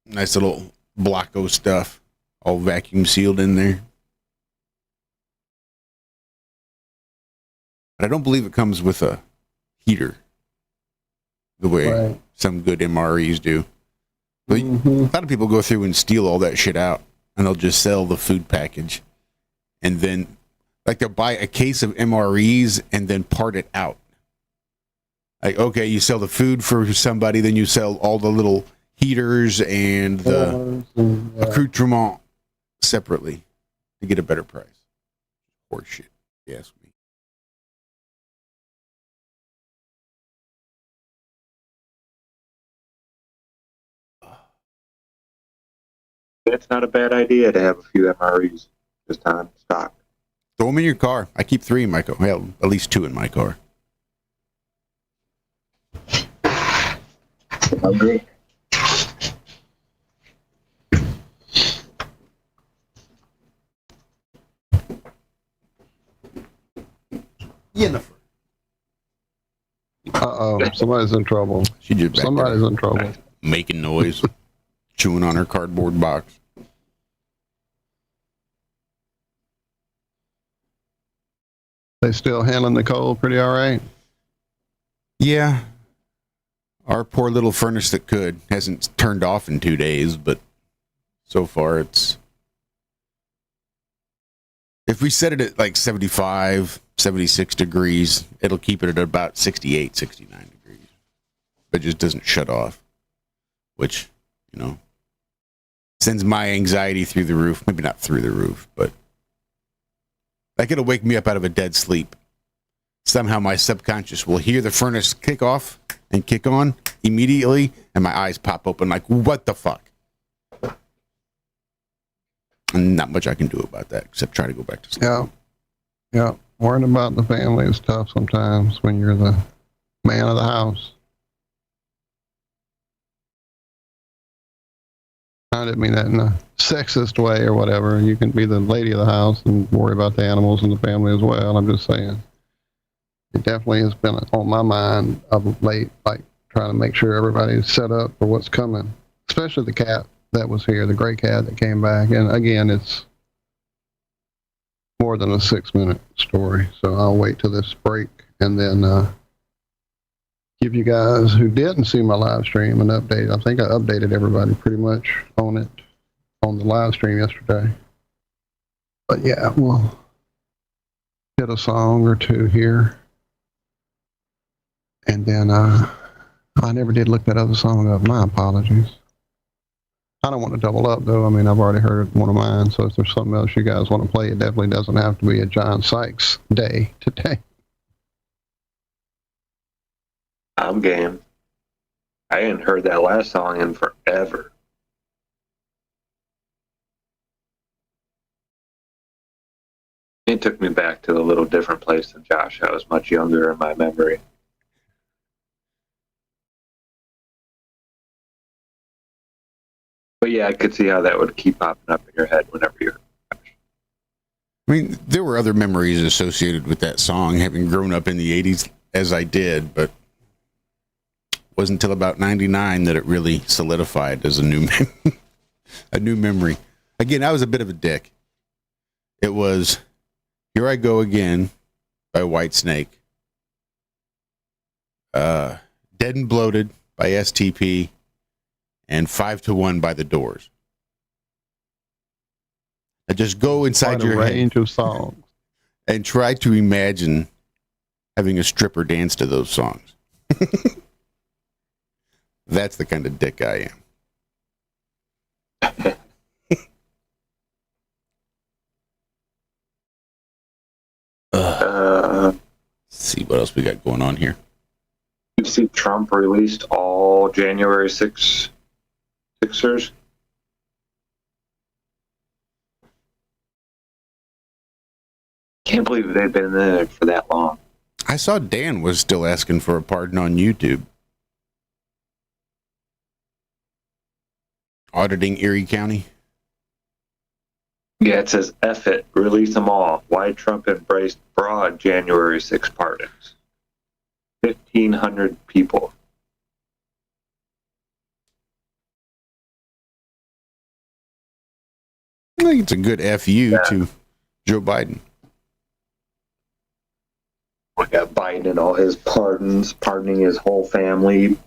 Nice little Blocko stuff, all vacuum sealed in there. But I don't believe it comes with a heater, the way some good MREs do. But a lot of people go through and steal all that shit out, and they'll just sell the food package. And then, like, they'll buy a case of MREs and then part it out. Like, okay, you sell the food for somebody, then you sell all the little heaters and the accoutrement separately to get a better price. Horse shit, yes. It's not a bad idea to have a few MREs this time stock. Throw them in your car. I keep 3 in my car. Well, at least 2 in my car. Hungry? Jennifer. Uh-oh, somebody's in trouble. She just Somebody's in trouble. Making noise, chewing on her cardboard box. They still handling the cold pretty all right? Yeah. Our poor little furnace that could hasn't turned off in 2 days, but so far it's... If we set it at like 75, 76 degrees, it'll keep it at about 68, 69 degrees. But it just doesn't shut off, which, you know, sends my anxiety through the roof. Maybe not through the roof, but like it'll wake me up out of a dead sleep. Somehow my subconscious will hear the furnace kick off and kick on immediately, and my eyes pop open like, what the fuck? And not much I can do about that, except try to go back to sleep. Yeah. Worrying about the family is tough sometimes when you're the man of the house. I didn't mean that in a sexist way or whatever. You can be the lady of the house and worry about the animals and the family as well. I'm just saying. It definitely has been on my mind of late, like trying to make sure everybody's set up for what's coming, especially the cat that was here, the gray cat that came back. And again, it's more than a 6-minute story. So I'll wait till this break and then give you guys who didn't see my live stream an update. I think I updated everybody pretty much on it on the live stream yesterday. But yeah, we'll hit a song or two here. And then I never did look that other song up. My apologies. I don't want to double up, though. I mean, I've already heard one of mine, so if there's something else you guys want to play, it definitely doesn't have to be a John Sykes day today. I'm game. I hadn't heard that last song in forever. It took me back to a little different place than Josh. I was much younger in my memory. But yeah, I could see how that would keep popping up in your head whenever you're. I mean, there were other memories associated with that song, having grown up in the 80s as I did, but it wasn't until about 99 that it really solidified as a new memory. Again, I was a bit of a dick. It was Here I Go Again by Whitesnake, Dead and Bloated by STP, and 5 to 1 by The Doors. I just go inside Quite a your range head of songs and try to imagine having a stripper dance to those songs. That's the kind of dick I am. Let's see what else we got going on here. You see Trump released all January 6ers? Can't believe they've been there for that long. I saw Dan was still asking for a pardon on YouTube. Auditing Erie County. Yeah, it says, F it, release them all. Why Trump embraced broad January 6 pardons. 1,500 people. I think it's a good FU to Joe Biden. We got Biden and all his pardons, pardoning his whole family.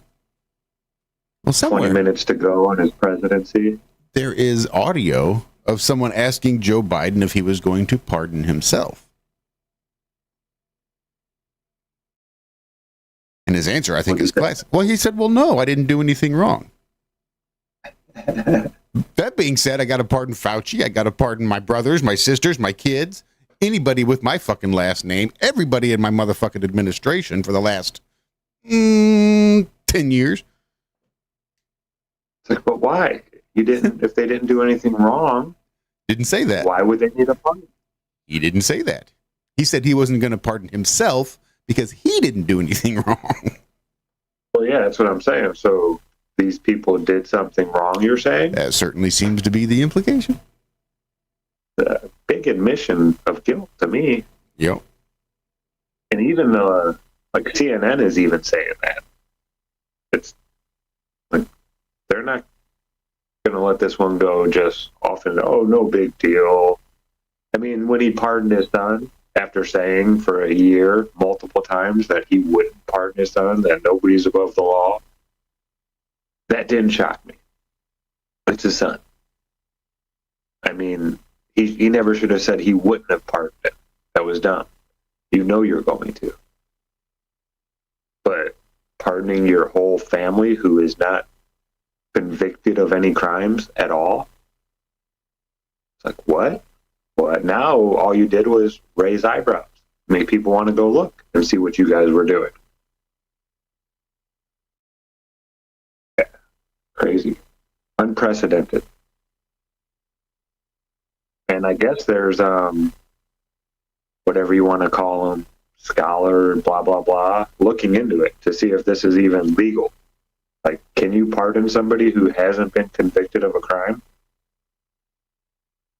Well, 20 minutes to go on his presidency. There is audio of someone asking Joe Biden if he was going to pardon himself. And his answer, I think, is classic. Well, he said, well, no, I didn't do anything wrong. That being said, I got to pardon Fauci. I got to pardon my brothers, my sisters, my kids, anybody with my fucking last name, everybody in my motherfucking administration for the last 10 years. It's like, but why? You didn't. If they didn't do anything wrong, didn't say that. Why would they need a pardon? He didn't say that. He said he wasn't going to pardon himself because he didn't do anything wrong. Well, yeah, that's what I'm saying. So these people did something wrong, you're saying? That certainly seems to be the implication. The big admission of guilt to me. Yep. And even the like CNN is even saying that. It's like they're not going to let this one go just off and, oh, no big deal. I mean, when he pardoned his son, after saying for a year multiple times that he wouldn't pardon his son, that nobody's above the law, that didn't shock me. It's his son. I mean, he never should have said he wouldn't have pardoned him. That was dumb. You know you're going to. But pardoning your whole family who is not convicted of any crimes at all? It's like, what? Well, now all you did was raise eyebrows. Make people want to go look and see what you guys were doing. Yeah. Crazy. Unprecedented. And I guess there's, whatever you want to call them, scholar, blah, blah, blah, looking into it to see if this is even legal. Like, can you pardon somebody who hasn't been convicted of a crime?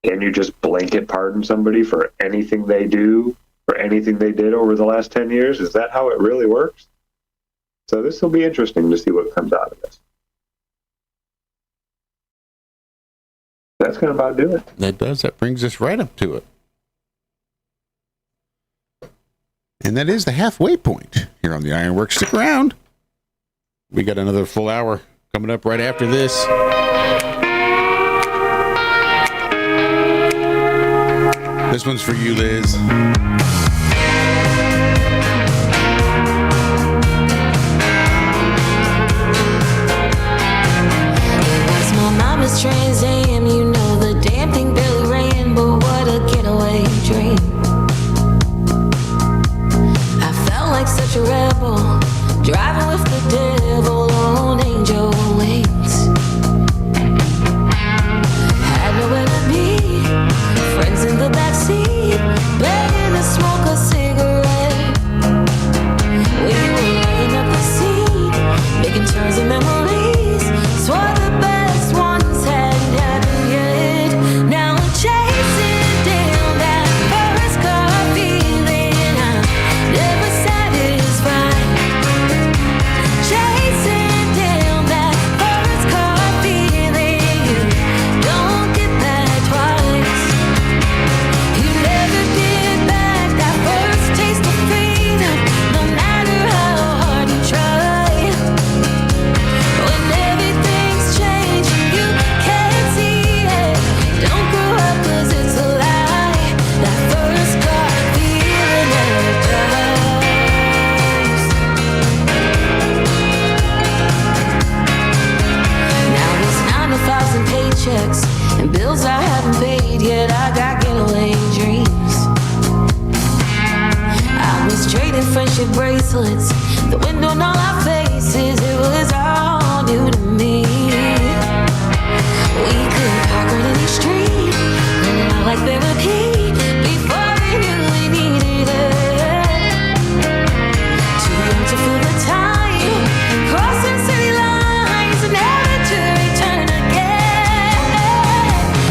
Can you just blanket pardon somebody for anything they do, for anything they did over the last 10 years? Is that how it really works? So this will be interesting to see what comes out of this. That's going to about do it. That does. That brings us right up to it. And that is the halfway point here on the Ironworks. Stick around. We got another full hour coming up right after this. This one's for you, Liz. Was my mama's Trans Am, you know the damn thing barely ran, but what a getaway dream. I felt like such a rebel, driving with the devil on angel wings. Had nowhere to be, friends in the backseat, I got getaway dreams. I was trading friendship bracelets, the wind on all our faces, it was all new to me. We could park on any street, running out like therapy, before we knew we needed it. Too young to feel the time, crossing city lines, never to return again.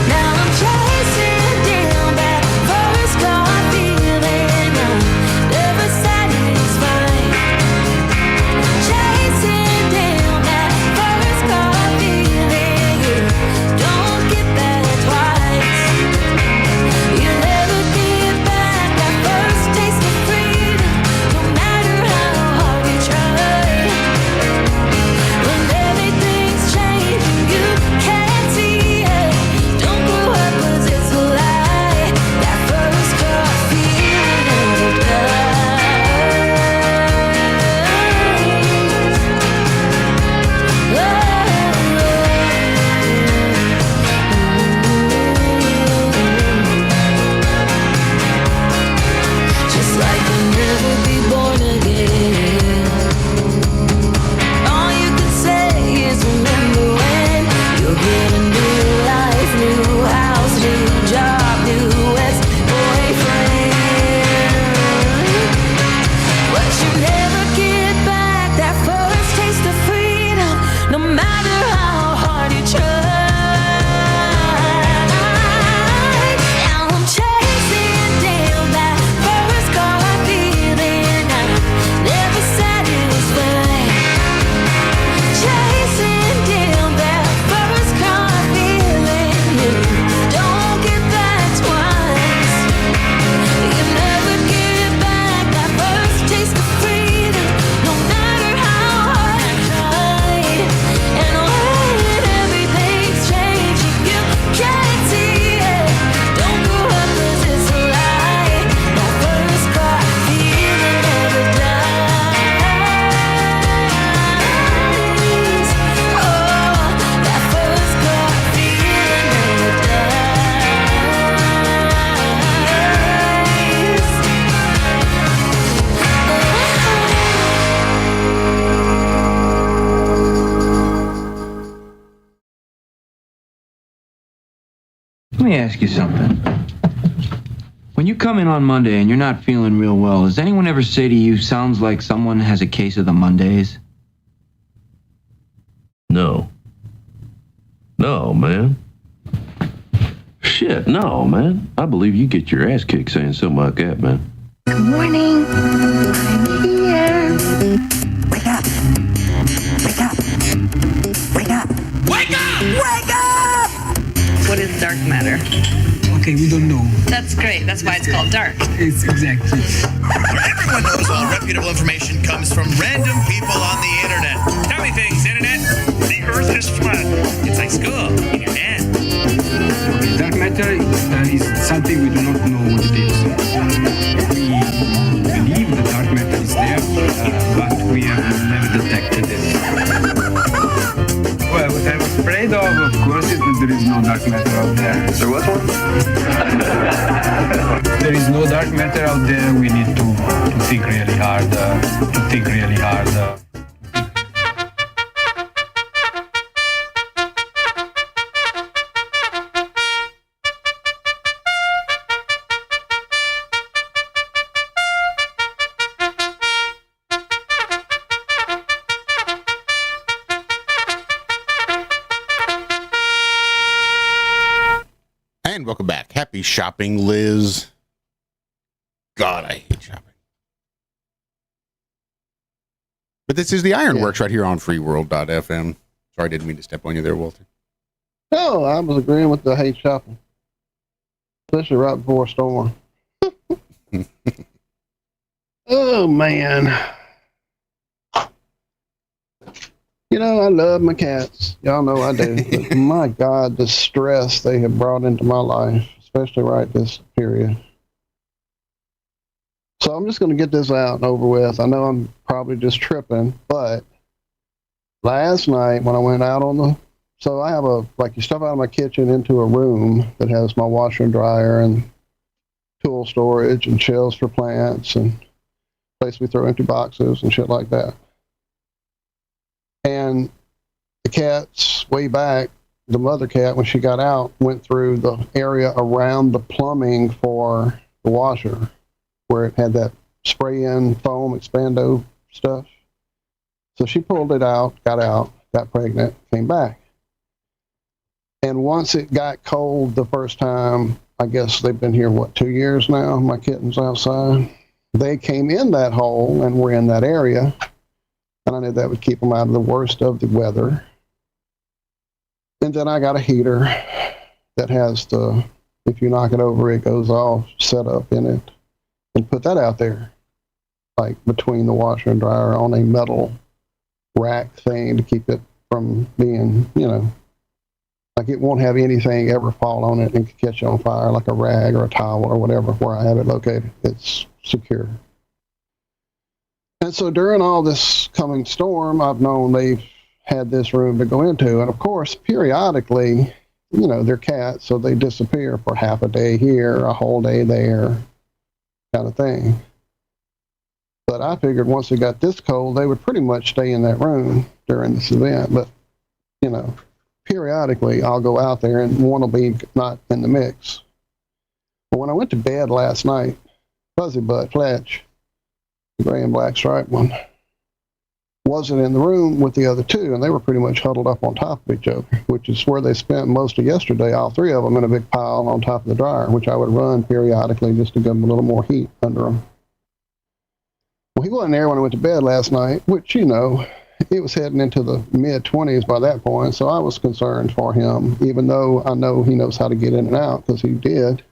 Now I'm chasing down that first car feeling, I'm never satisfied. Chasing down that first car feeling, you don't get that twice. You never get back that first taste of freedom, no matter how hard you try. When everything's changing, you can't see it. Don't grow up 'cause it's a lie. That first car feeling never dies. Just like you'll never be born again. All you can say is remember when you'll get a new life, new house, new job, new ex-boyfriend. But you never get back that first taste of freedom, no matter how hard you try. Now I'm chasing down that first car feeling, I'm never satisfied. Chasing down that first car feeling, you don't get that twice. You never get back that first taste of freedom, no matter how hard you try. And when everything's changing, you can't see it. Don't grow up 'cause it's a lie. That first car feeling never dies. Oh, that first car feeling never Let me ask you something. When you come in on Monday and you're not feeling real well, does anyone ever say to you, sounds like someone has a case of the Mondays? No. No, man. Shit, no, man. I believe you get your ass kicked saying something like that, man. Good morning. I'm here. Wake up. Wake up. Wake up. Wake up! Wake up! What is dark matter? Okay, we don't know. That's great. That's why it's called dark. It's exactly. Everyone knows all reputable information comes from random people on the internet. Tell me things, internet. The earth is flat. It's like school in your hand. Okay, dark matter is something we do not know what it is. We believe the dark matter is there, but we have never detected it. Well, what I'm afraid of course, is that there is no dark matter out there. There was one? There is no dark matter out there. We need to think really hard. And welcome back. Happy shopping, Liz. God, I hate shopping. But this is the Ironworks right here on freeworld.fm. Sorry, I didn't mean to step on you there, Walter. No, I was agreeing with the hate shopping, especially right before a storm. Oh, man. You know, I love my cats. Y'all know I do. But my God, the stress they have brought into my life, especially right this period. So I'm just going to get this out and over with. I know I'm probably just tripping, but last night when I went out on the So I have you step out of my kitchen into a room that has my washer and dryer and tool storage and shelves for plants and place we throw empty boxes and shit like that. And the cats way back, the mother cat, when she got out, went through the area around the plumbing for the washer where it had that spray-in foam expando stuff. So she pulled it out, got pregnant, came back. And once it got cold the first time, I guess they've been here, 2 years now, my kittens outside. They came in that hole and were in that area. And I knew that would keep them out of the worst of the weather. And then I got a heater that has if you knock it over, it goes off, set up in it, and put that out there, like between the washer and dryer on a metal rack thing to keep it from being, like it won't have anything ever fall on it and catch on fire, like a rag or a towel or whatever, where I have it located. It's secure. And so during all this coming storm, I've known they've had this room to go into. And of course, periodically, they're cats, so they disappear for half a day here, a whole day there, kind of thing. But I figured once it got this cold, they would pretty much stay in that room during this event. But, periodically I'll go out there and one will be not in the mix. But when I went to bed last night, Fuzzy Butt Fletch, the gray and black striped one, wasn't in the room with the other two, and they were pretty much huddled up on top of each other, which is where they spent most of yesterday, all three of them in a big pile on top of the dryer, which I would run periodically just to give them a little more heat under them. Well, he wasn't there when I went to bed last night, which, it was heading into the mid-20s by that point, so I was concerned for him, even though I know he knows how to get in and out, because he did.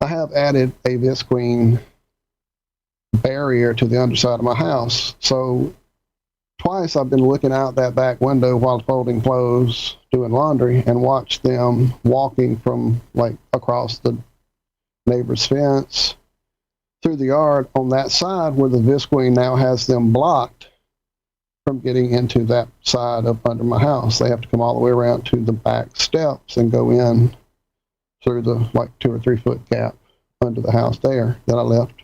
I have added a visqueen barrier to the underside of my house, so twice I've been looking out that back window while folding clothes, doing laundry, and watched them walking from, across the neighbor's fence through the yard on that side where the visqueen now has them blocked from getting into that side up under my house. They have to come all the way around to the back steps and go in through the 2 or 3 foot gap under the house there that I left,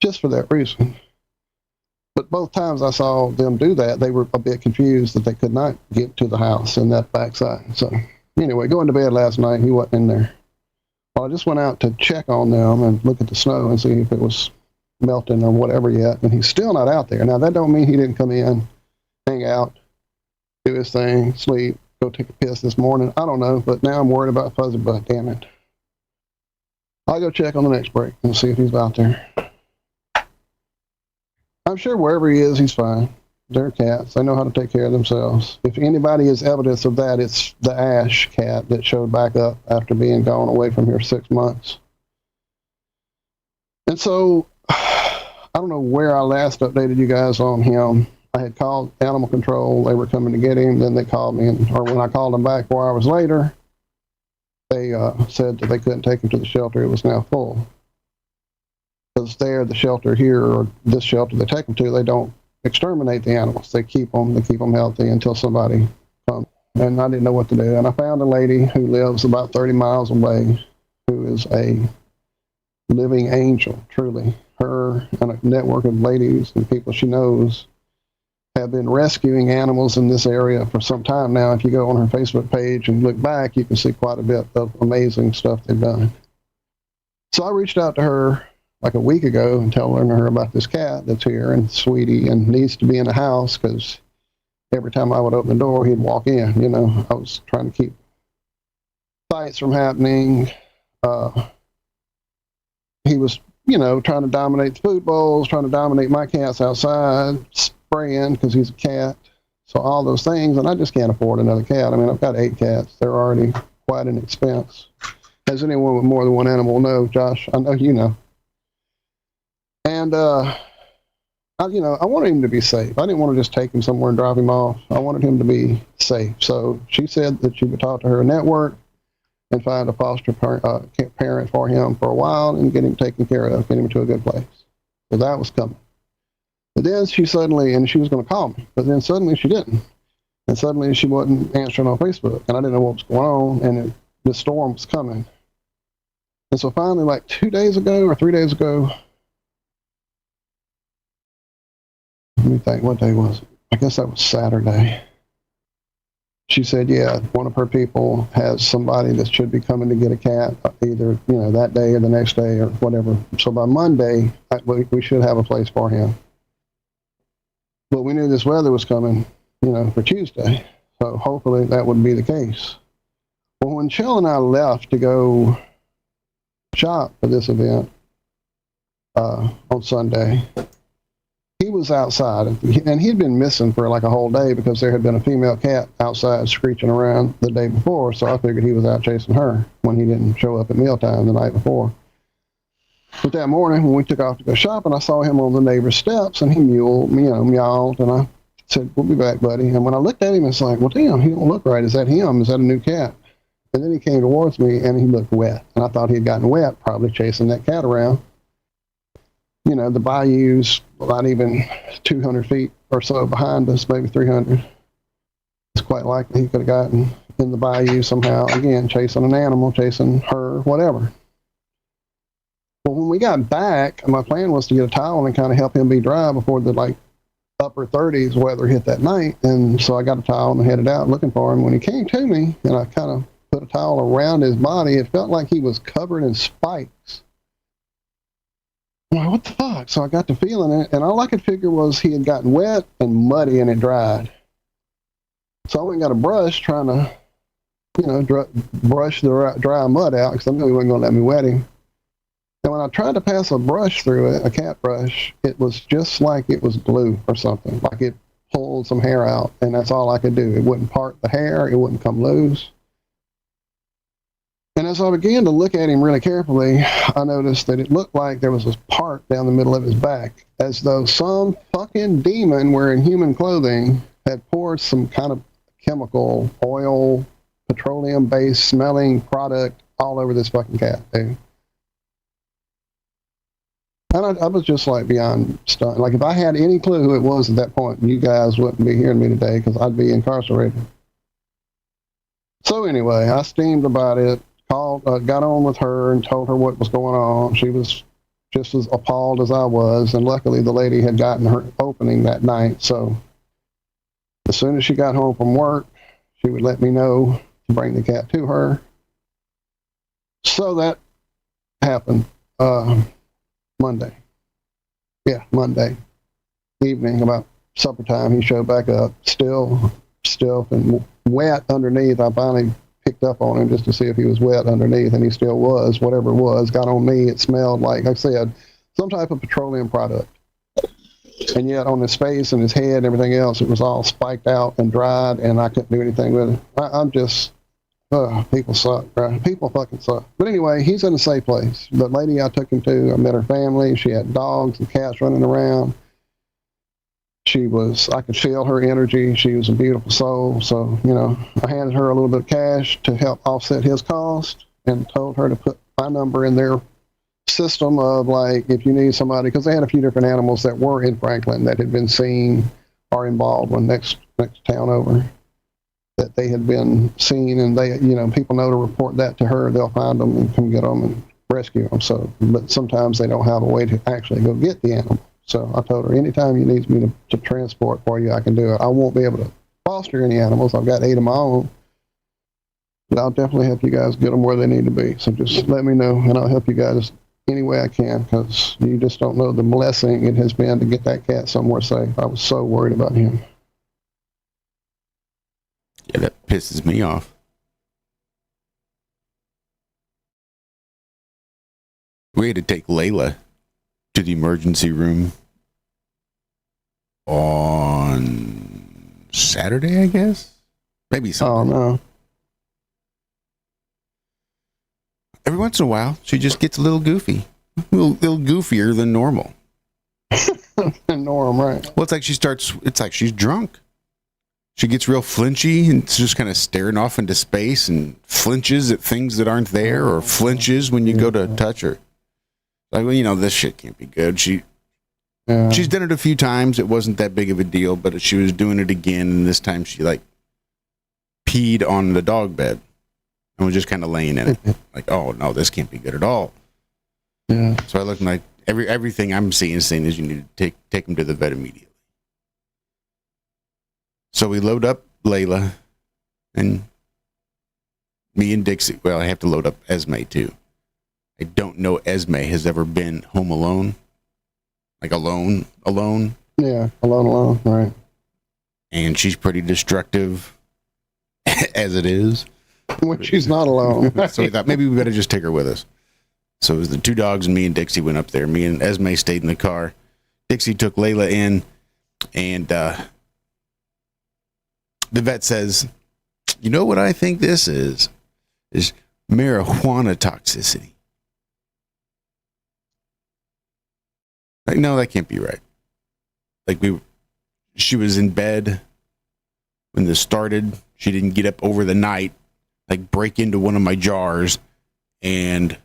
just for that reason. But both times I saw them do that, they were a bit confused that they could not get to the house in that backside. So anyway, going to bed last night, he wasn't in there. Well, I just went out to check on them and look at the snow and see if it was melting or whatever yet, and he's still not out there. Now, that don't mean he didn't come in, hang out, do his thing, sleep, go take a piss this morning. I don't know, but now I'm worried about Fuzzy Butt, damn it. I'll go check on the next break and see if he's out there. I'm sure wherever he is, he's fine. They're cats. They know how to take care of themselves. If anybody is evidence of that, it's the Ash cat that showed back up after being gone away from here 6 months. And so, I don't know where I last updated you guys on him. I had called animal control. They were coming to get him. Then they called me, or when I called them back 4 hours later, they said that they couldn't take him to the shelter. It was now full. Because the shelter here, or this shelter they take them to, they don't exterminate the animals. They keep them healthy until somebody comes. And I didn't know what to do. And I found a lady who lives about 30 miles away who is a living angel, truly. Her and a network of ladies and people she knows have been rescuing animals in this area for some time now. If you go on her Facebook page and look back, you can see quite a bit of amazing stuff they've done. So I reached out to her like a week ago and telling her about this cat that's here and sweetie and needs to be in the house because every time I would open the door, he'd walk in. I was trying to keep fights from happening. He was, trying to dominate the food bowls, trying to dominate my cats outside, spraying because he's a cat. So all those things, and I just can't afford another cat. I mean, I've got 8 cats. They're already quite an expense. As anyone with more than one animal knows, Josh, I know you know. And, I wanted him to be safe. I didn't want to just take him somewhere and drive him off. I wanted him to be safe. So she said that she would talk to her network and find a foster parent for him for a while and get him taken care of, get him to a good place. So that was coming. But then she was going to call me, but then suddenly she didn't. And suddenly she wasn't answering on Facebook, and I didn't know what was going on, and the storm was coming. And so finally, like 2 days ago or 3 days ago, let me think, what day was it? I guess that was Saturday. She said, yeah, one of her people has somebody that should be coming to get a cat either, that day or the next day or whatever. So by Monday, we should have a place for him. But we knew this weather was coming, for Tuesday. So hopefully that would be the case. Well, when Shell and I left to go shop for this event on Sunday, he was outside, and he'd been missing for like a whole day because there had been a female cat outside screeching around the day before, so I figured he was out chasing her when he didn't show up at mealtime the night before. But that morning, when we took off to go shopping, I saw him on the neighbor's steps, and he meowed, and I said, we'll be back, buddy. And when I looked at him, it's like, well, damn, he don't look right. Is that him? Is that a new cat? And then he came towards me, and he looked wet, and I thought he had gotten wet, probably chasing that cat around. The bayou's not even 200 feet or so behind us, maybe 300. It's quite likely he could have gotten in the bayou somehow, again, chasing an animal, chasing her, whatever. Well, when we got back, my plan was to get a towel and kind of help him be dry before the upper 30s weather hit that night. And so I got a towel and headed out looking for him. When he came to me, and I kind of put a towel around his body, it felt like he was covered in spikes. I'm like, what the fuck? So I got to feeling it, and all I could figure was he had gotten wet and muddy and it dried. So I went and got a brush trying to, brush the dry mud out because I knew he wasn't going to let me wet him. And when I tried to pass a brush through it, a cat brush, it was just like it was glue or something, like it pulled some hair out, and that's all I could do. It wouldn't part the hair, it wouldn't come loose. And as I began to look at him really carefully, I noticed that it looked like there was this part down the middle of his back, as though some fucking demon wearing human clothing had poured some kind of chemical, oil, petroleum-based smelling product all over this fucking cat, dude. And I was just like beyond stunned. Like if I had any clue who it was at that point, you guys wouldn't be hearing me today because I'd be incarcerated. So anyway, I steamed about it. Got on with her and told her what was going on. She was just as appalled as I was, and luckily the lady had gotten her opening that night. So as soon as she got home from work, she would let me know to bring the cat to her. So that happened Monday. Yeah, Monday evening, about supper time, he showed back up, still and wet underneath. I finally picked up on him just to see if he was wet underneath, and he still was. Whatever it was got on me. It smelled like I said, some type of petroleum product. And yet on his face and his head and everything else, it was all spiked out and dried, and I couldn't do anything with it. I'm just, people suck, right? People fucking suck. But anyway, he's in a safe place. The lady I took him to, I met her family. She had dogs and cats running around. I could feel her energy. She was a beautiful soul. So, I handed her a little bit of cash to help offset his cost and told her to put my number in their system of if you need somebody, because they had a few different animals that were in Franklin that had been seen or involved when next town over, that they had been seen, and they, people know to report that to her. They'll find them and come get them and rescue them. So, but sometimes they don't have a way to actually go get the animal. So I told her, anytime you need me to transport for you, I can do it. I won't be able to foster any animals. I've got 8 of my own. But I'll definitely help you guys get them where they need to be. So just let me know, and I'll help you guys any way I can, because you just don't know the blessing it has been to get that cat somewhere safe. I was so worried about him. Yeah, that pisses me off. We had to take Layla to the emergency room on Saturday, I guess? Maybe Sunday. Oh, no. Every once in a while, she just gets a little goofy. A little goofier than normal. Norm, right. Well, it's like she's drunk. She gets real flinchy and just kind of staring off into space and flinches at things that aren't there, or flinches when you go to touch her. Like, well, this shit can't be good. She's done it a few times. It wasn't that big of a deal, but she was doing it again, and this time she peed on the dog bed and was just kind of laying in it. Like, oh no, this can't be good at all. Yeah. So I looked like everything I'm saying is you need to take him to the vet immediately. So we load up Layla, and me and Dixie. Well, I have to load up Esme too. I don't know Esme has ever been home alone, like alone. Yeah, alone, right. And she's pretty destructive as it is. When she's not alone. So we thought maybe we better just take her with us. So it was the two dogs and me and Dixie went up there. Me and Esme stayed in the car. Dixie took Layla in, and the vet says, you know what I think this is marijuana toxicity. Like, no, that can't be right. Like she was in bed when this started. She didn't get up over the night, like break into one of my jars and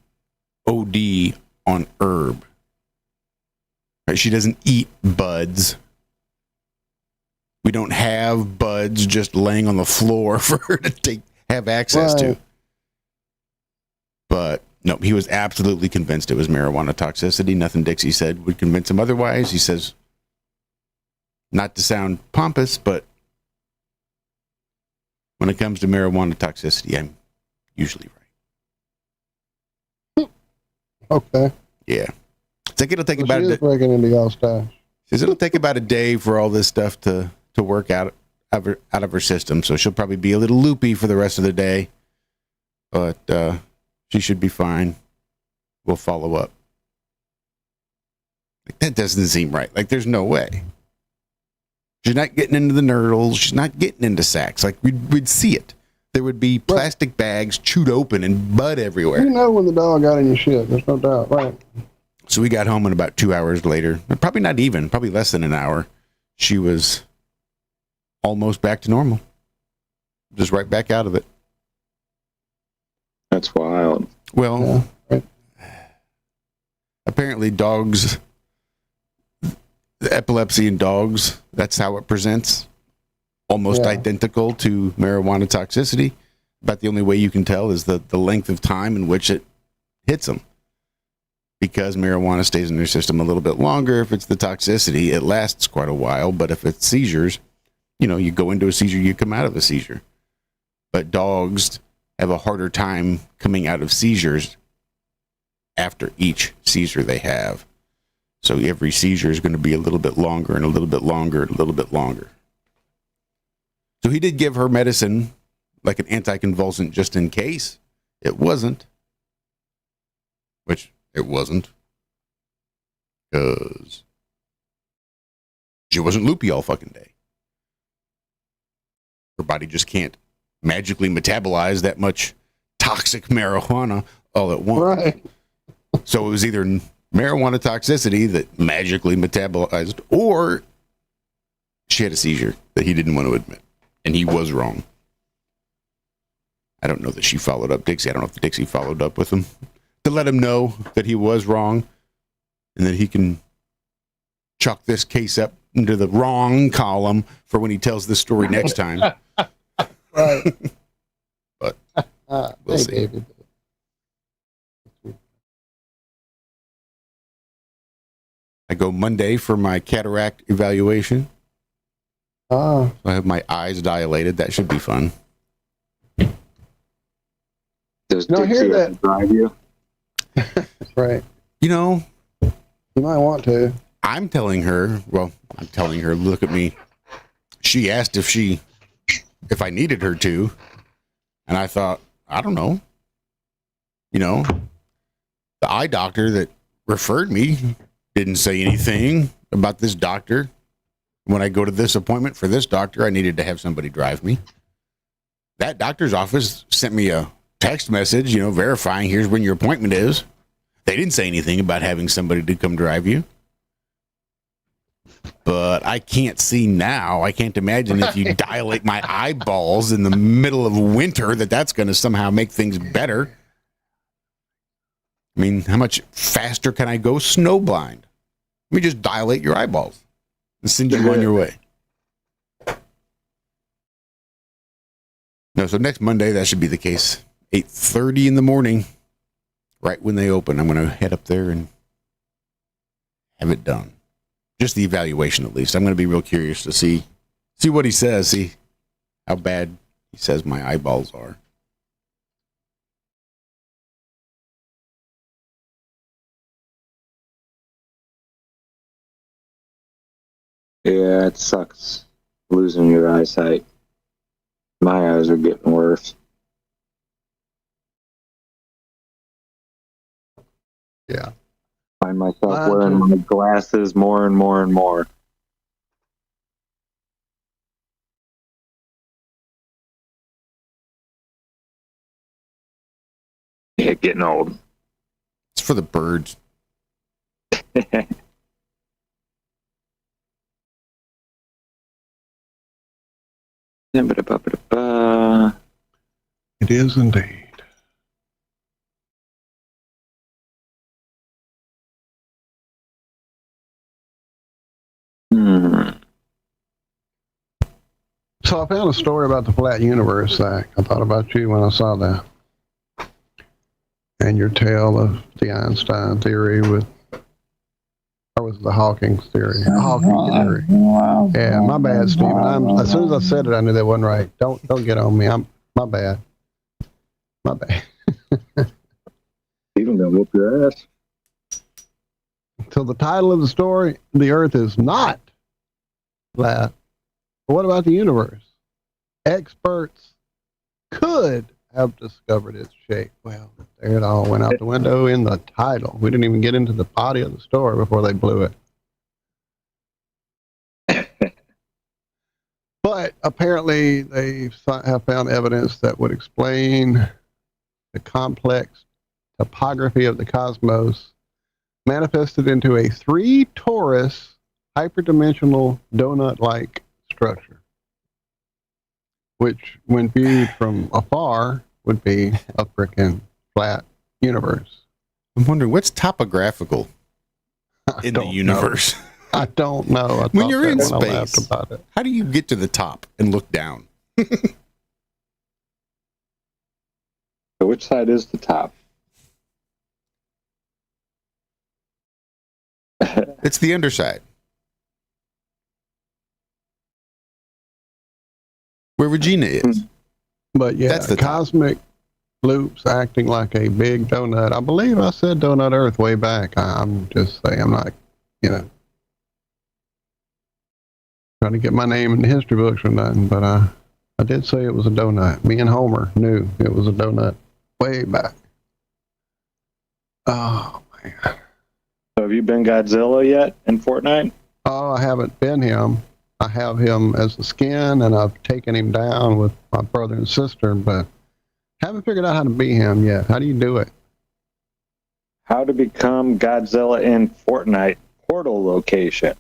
OD on herb. Right? She doesn't eat buds. We don't have buds just laying on the floor for her to have access to. But no, he was absolutely convinced it was marijuana toxicity. Nothing Dixie said would convince him otherwise. He says, not to sound pompous, but when it comes to marijuana toxicity, I'm usually right. Okay. Yeah. It's like it'll take So about she is breaking into y'all's stash. Says it'll take about a day for all this stuff to work out of her system. So she'll probably be a little loopy for the rest of the day. But she should be fine. We'll follow up. Like, that doesn't seem right. Like, there's no way. She's not getting into the Knodels. She's not getting into sacks. Like, we'd see it. There would be plastic bags chewed open and bud everywhere. You know when the dog got in your shit. There's no doubt, right? So we got home, and about 2 hours later, probably not even, probably less than an hour, she was almost back to normal. Just right back out of it. That's wild. Well, apparently dogs, the epilepsy in dogs, that's how it presents. Almost identical to marijuana toxicity. About the only way you can tell is the length of time in which it hits them. Because marijuana stays in their system a little bit longer. If it's the toxicity, it lasts quite a while. But if it's seizures, you go into a seizure, you come out of a seizure. But dogs have a harder time coming out of seizures after each seizure they have. So every seizure is going to be a little bit longer and a little bit longer and a little bit longer. So he did give her medicine, like an anticonvulsant, just in case. It wasn't. Which it wasn't. Because she wasn't loopy all fucking day. Her body just can't magically metabolize that much toxic marijuana all at once. Right. So it was either marijuana toxicity that magically metabolized, or she had a seizure that he didn't want to admit. And he was wrong. I don't know that she followed up Dixie. I don't know if Dixie followed up with him to let him know that he was wrong and that he can chalk this case up into the wrong column for when he tells this story next time. Right. But we'll see. David. I go Monday for my cataract evaluation. I have my eyes dilated. That should be fun. Does No, I hear Dixie have that. to drive you? That's right. You might want to. I'm telling her, look at me. She asked if I needed her to. And I thought, I don't know. The eye doctor that referred me didn't say anything about this doctor. When I go to this appointment for this doctor, I needed to have somebody drive me. That doctor's office sent me a text message, verifying here's when your appointment is. They didn't say anything about having somebody to come drive you. But I can't see now. I can't imagine if you dilate my eyeballs in the middle of winter that's going to somehow make things better. I mean, how much faster can I go snowblind? Let me just dilate your eyeballs and send you on your way. No, so next Monday, that should be the case. 8:30 in the morning, right when they open. I'm going to head up there and have it done. Just the evaluation, at least. I'm going to be real curious to see what he says, see how bad he says my eyeballs are. Yeah, it sucks losing your eyesight. My eyes are getting worse. Yeah. Find myself wearing my glasses more and more and more. Yeah, getting old. It's for the birds. It is indeed. So I found a story about the flat universe, Zack. I thought about you when I saw that. And your tale of the Einstein theory or was it the Hawking theory? Hawking theory. Yeah, my bad, Stephen. As soon as I said it, I knew that wasn't right. Don't get on me. My bad. My bad. Stephen gonna whoop your ass. So the title of the story, the Earth is not flat. But what about the universe? Experts could have discovered its shape. Well, there it all went out the window in the title. We didn't even get into the body of the story before they blew it. But apparently they have found evidence that would explain the complex topography of the cosmos manifested into a three-torus hyperdimensional donut-like structure, which when viewed from afar would be a frickin' flat universe. I'm wondering what's topographical in the universe. I don't know. When you're in space, how do you get to the top and look down? So which side is the top? It's the underside. Where Regina is. But yeah, that's the cosmic loops acting like a big donut. I believe I said donut Earth way back. I'm just saying, I'm not, trying to get my name in the history books or nothing, but I did say it was a donut. Me and Homer knew it was a donut way back. Oh, man. So have you been Godzilla yet in Fortnite? Oh, I haven't been him. I have him as the skin, and I've taken him down with my brother and sister, but haven't figured out how to be him yet. How do you do it? How to become Godzilla in Fortnite portal location.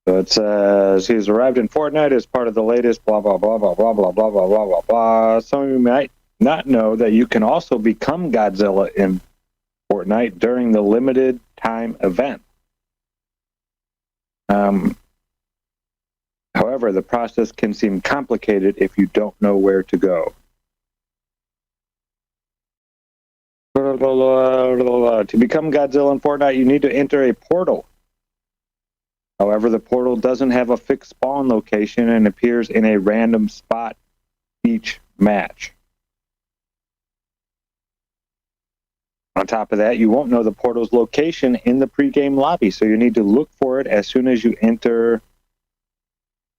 So it says he's arrived in Fortnite as part of the latest blah blah blah blah blah blah blah blah blah blah blah. Some of you might not know that you can also become Godzilla in Fortnite during the limited time event. However, the process can seem complicated if you don't know where to go. To become Godzilla in Fortnite, you need to enter a portal. However, the portal doesn't have a fixed spawn location and appears in a random spot each match. On top of that, you won't know the portal's location in the pregame lobby, so you need to look for it as soon as you enter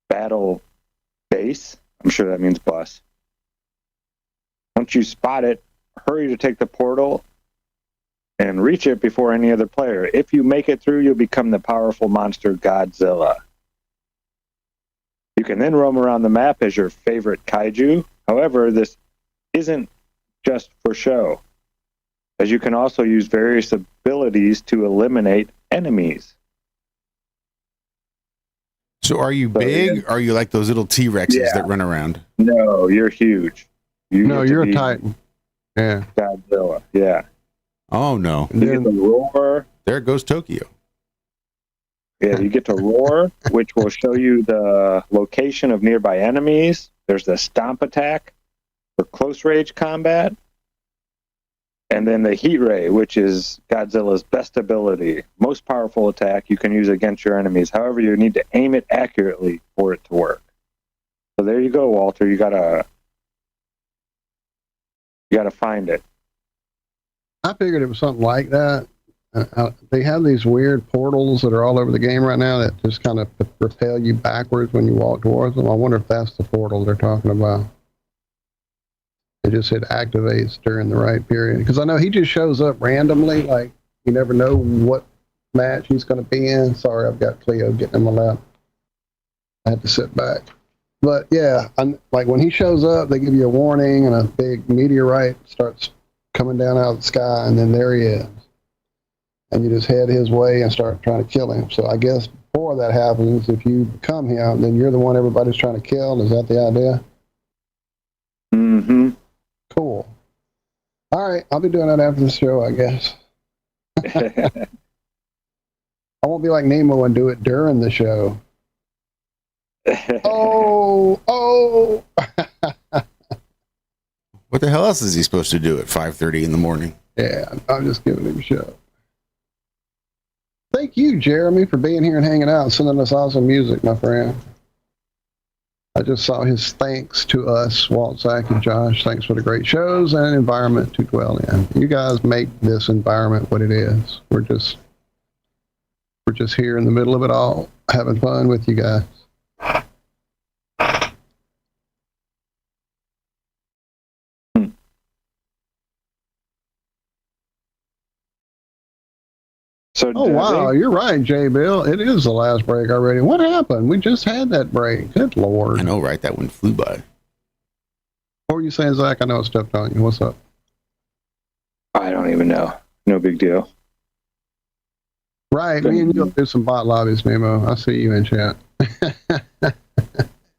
battle base. I'm sure that means bus. Once you spot it, hurry to take the portal and reach it before any other player. If you make it through, you'll become the powerful monster Godzilla. You can then roam around the map as your favorite kaiju. However, this isn't just for show, as you can also use various abilities to eliminate enemies. So are you big? Or are you like those little T-Rexes that run around? No, you're huge. You're a Titan. Yeah. Godzilla, yeah. Oh, no. You get to roar. There goes Tokyo. Yeah, you get to roar, which will show you the location of nearby enemies. There's the stomp attack for close range combat. And then the heat ray, which is Godzilla's best ability, most powerful attack you can use against your enemies. However, you need to aim it accurately for it to work. So there you go, Walter. You gotta find it. I figured it was something like that. They have these weird portals that are all over the game right now that just kind of propel you backwards when you walk towards them. I wonder if that's the portal they're talking about. It just activates during the right period. Because I know he just shows up randomly, like you never know what match he's going to be in. Sorry, I've got Cleo getting in my lap. I had to sit back. But yeah, like when he shows up, they give you a warning and a big meteorite starts coming down out of the sky, and then there he is. And you just head his way and start trying to kill him. So I guess before that happens, if you become him, then you're the one everybody's trying to kill. Is that the idea? Mm-hmm. Cool. All right, I'll be doing that after the show, I guess. I won't be like Nemo and do it during the show. Oh. What the hell else is he supposed to do at 5:30 in the morning? Yeah, I'm just giving him a show. Thank you, Jeremy, for being here and hanging out and sending us awesome music, my friend. I just saw his thanks to us, Walt, Zack, and Josh. Thanks for the great shows and environment to dwell in. You guys make this environment what it is. We're just here in the middle of it all, having fun with you guys. So oh, wow, you're right, J. Bill. It is the last break already. What happened? We just had that break. Good Lord. I know, right? That one flew by. What were you saying, Zack? I know I stepped on you. What's up? I don't even know. No big deal. Right. Me and you'll do some bot lobbies, Nemo. I see you in chat.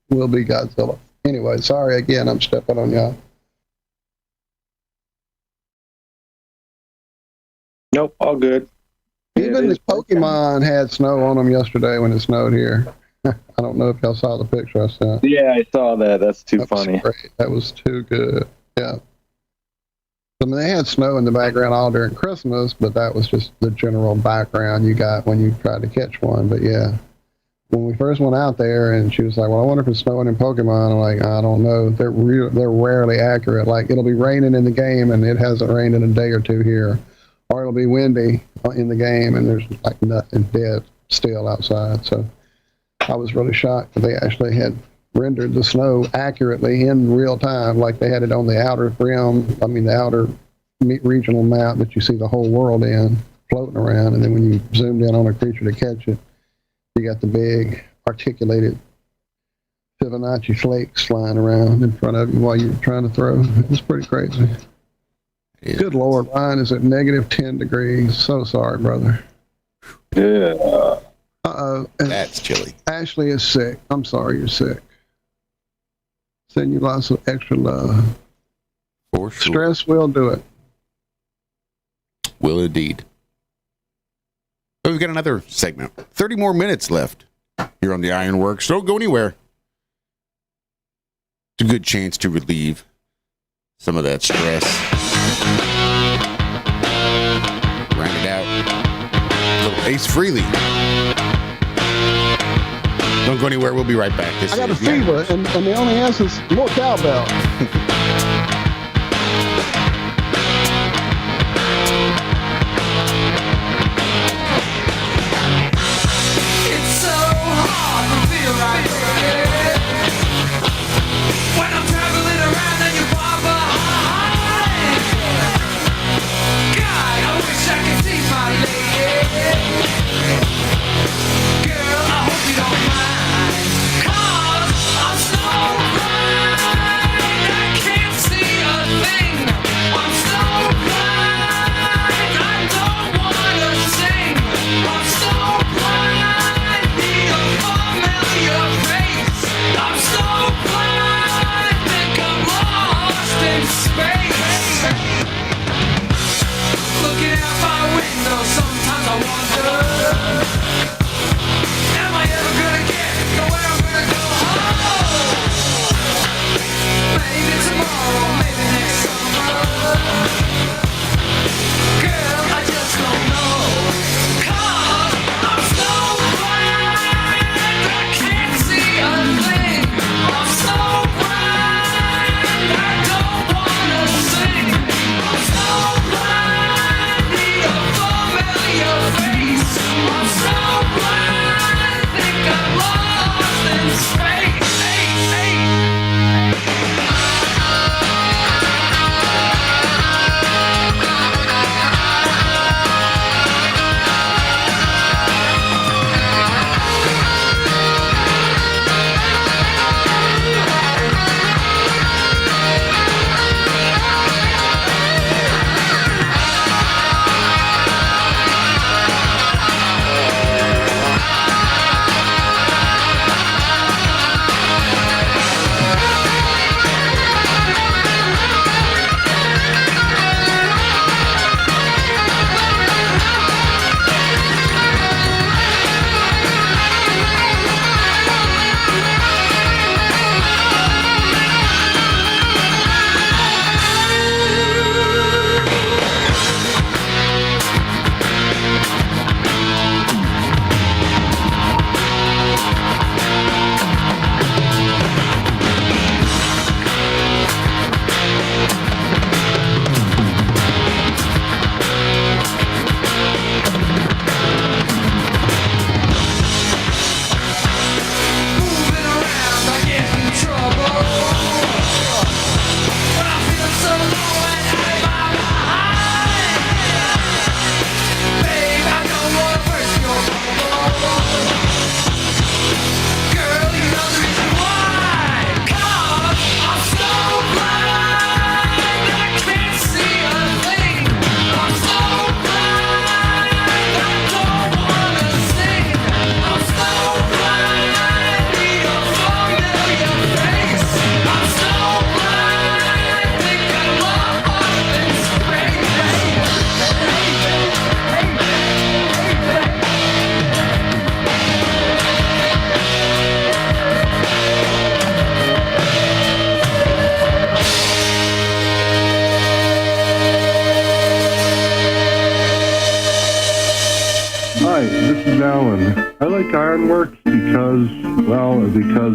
We'll be Godzilla. Anyway, sorry again. I'm stepping on y'all. Nope, all good. Even the Pokemon had snow on them yesterday when it snowed here. I don't know if y'all saw the picture I sent. Yeah, I saw that. That's too funny. That was too good. Yeah. I mean, they had snow in the background all during Christmas, but that was just the general background you got when you tried to catch one. But yeah, when we first went out there and she was like, well, I wonder if it's snowing in Pokemon. I'm like, I don't know. They're rarely accurate. Like, it'll be raining in the game and it hasn't rained in a day or two here. Or it'll be windy in the game and there's like nothing, dead still outside. So I was really shocked that they actually had rendered the snow accurately in real time, like they had it on the outer rim, the outer regional map that you see the whole world in, floating around. And then when you zoomed in on a creature to catch it, you got the big articulated Fibonacci flakes flying around in front of you while you're trying to throw. It's pretty crazy. Good Lord, Ryan is at negative 10 degrees. So sorry, brother. Yeah. Uh-oh. That's chilly. Ashley is sick. I'm sorry you're sick. Send you lots of extra love. For sure. Stress will do it. Will indeed. So we've got another segment. 30 more minutes left here on the Ironworks. Don't go anywhere. It's a good chance to relieve some of that stress. Grind it out. A little Ace Freely. Don't go anywhere. We'll be right back. I got a fever, and the only answer is more cowbell. It's so hard to feel right. When I'm traveling around and you're far behind. God, I wish I could see my lady. Girl, I hope you don't mind. 'Cause I'm so blind, I can't see a thing. I'm so blind, I don't wanna sing. I'm so blind, need a familiar face. I'm so blind, think I'm lost in space. Looking out my window, sometimes I wonder. is Alan. I like Ironworks because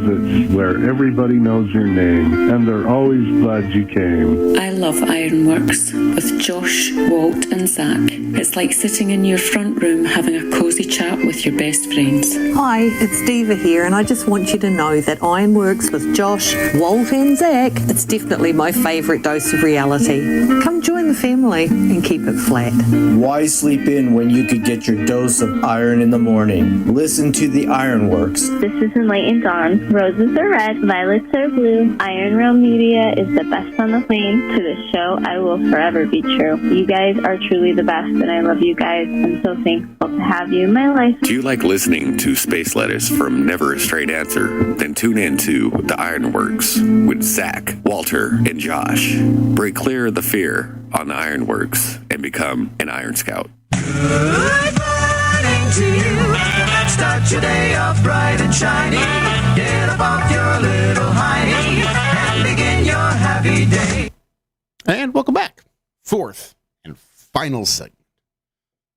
it's where everybody knows your name, and they're always glad you came. I love Ironworks with Josh, Walt, and Zack. It's like sitting in your front room having a cozy chat with your best friends. Hi, it's Diva here, and I just want you to know that Ironworks with Josh, Walt, and Zack, it's definitely my favourite dose of reality. Come join the family and keep it flat. Why sleep in when you could get your dose of iron in the morning? Listen to the Ironworks. This is Enlightened On. Roses are red, violets are blue. IronRealmmedia is the best on the plane. To the show, I will forever be true. You guys are truly the best, and I love you guys. I'm so thankful to have you in my life. Do you like listening to space letters from Never a Straight Answer? Then tune in to The Ironworks with Zack, Walter, and Josh. Break clear of the fear on The Ironworks and become an Iron Scout. Good morning to you. Start your day off bright and shiny. Get up off your little hiney and begin your happy day. And welcome back. Fourth and final segment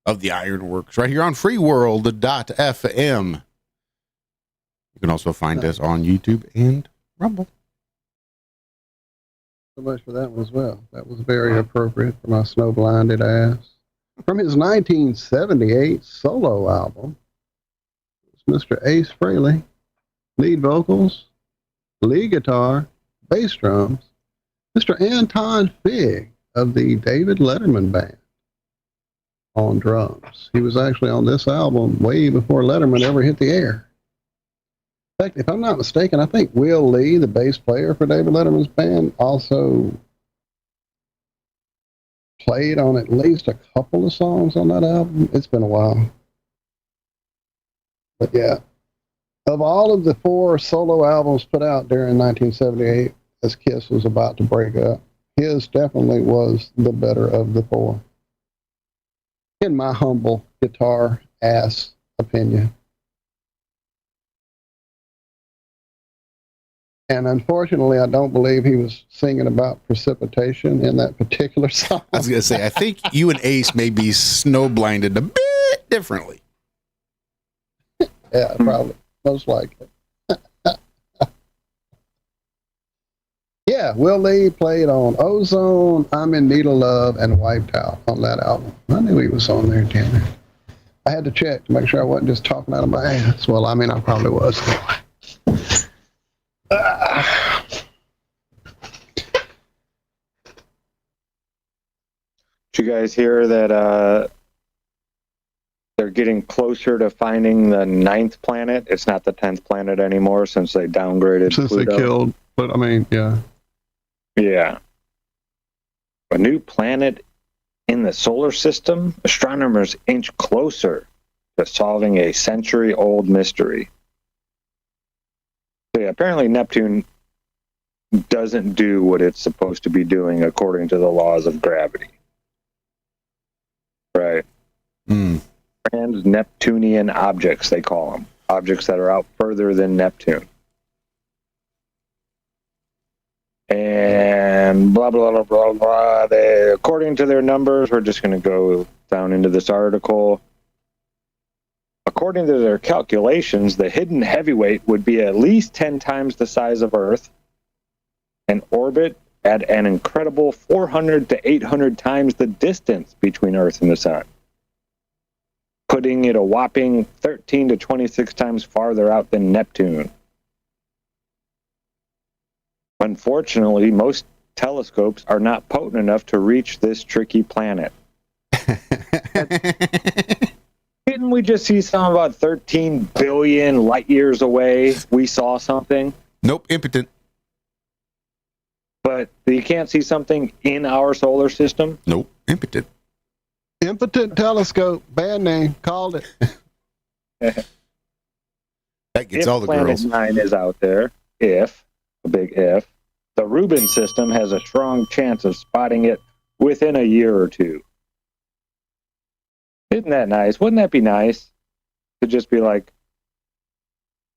of the Ironworks right here on freeworld.fm. You can also find us on YouTube and Rumble. So much for that one as well. That was very appropriate for my snow-blinded ass. From his 1978 solo album, Mr. Ace Frehley, lead vocals, lead guitar, bass drums, Mr. Anton Fig of the David Letterman Band on drums. He was actually on this album way before Letterman ever hit the air. In fact, if I'm not mistaken, I think Will Lee, the bass player for David Letterman's band, also played on at least a couple of songs on that album. It's been a while. But yeah, of all of the 4 solo albums put out during 1978, as Kiss was about to break up, his definitely was the better of the 4. In my humble guitar ass opinion. And unfortunately, I don't believe he was singing about precipitation in that particular song. I was going to say, I think you and Ace may be snow-blinded a bit differently. Yeah, probably. Most likely. Yeah, Will Lee played on Ozone, I'm in Need of Love, and Wiped Out on that album. I knew he was on there, Tanner. I had to check to make sure I wasn't just talking out of my ass. Well, I mean, I probably was. Did you guys hear that they're getting closer to finding the 9th planet? It's not the 10th planet anymore since they downgraded Since Pluto. they killed, but I mean, yeah. Yeah. A new planet in the solar system? Astronomers inch closer to solving a century-old mystery. So yeah, apparently Neptune doesn't do what it's supposed to be doing according to the laws of gravity. Right. Trans-Neptunian objects, they call them. Objects that are out further than Neptune. And blah, blah, blah, blah, blah. According to their numbers, we're just going to go down into this article. According to their calculations, the hidden heavyweight would be at least 10 times the size of Earth and orbit at an incredible 400 to 800 times the distance between Earth and the Sun, putting it a whopping 13 to 26 times farther out than Neptune. Unfortunately, most telescopes are not potent enough to reach this tricky planet. Didn't we just see something about 13 billion light years away? We saw something. Nope, impotent. But you can't see something in our solar system? Nope, impotent. Impotent telescope, bad name, called it. That gets if all the Planet girls. 9 is out there, if, a big if, the Rubin system has a strong chance of spotting it within a year or two. Isn't that nice? Wouldn't that be nice to just be like,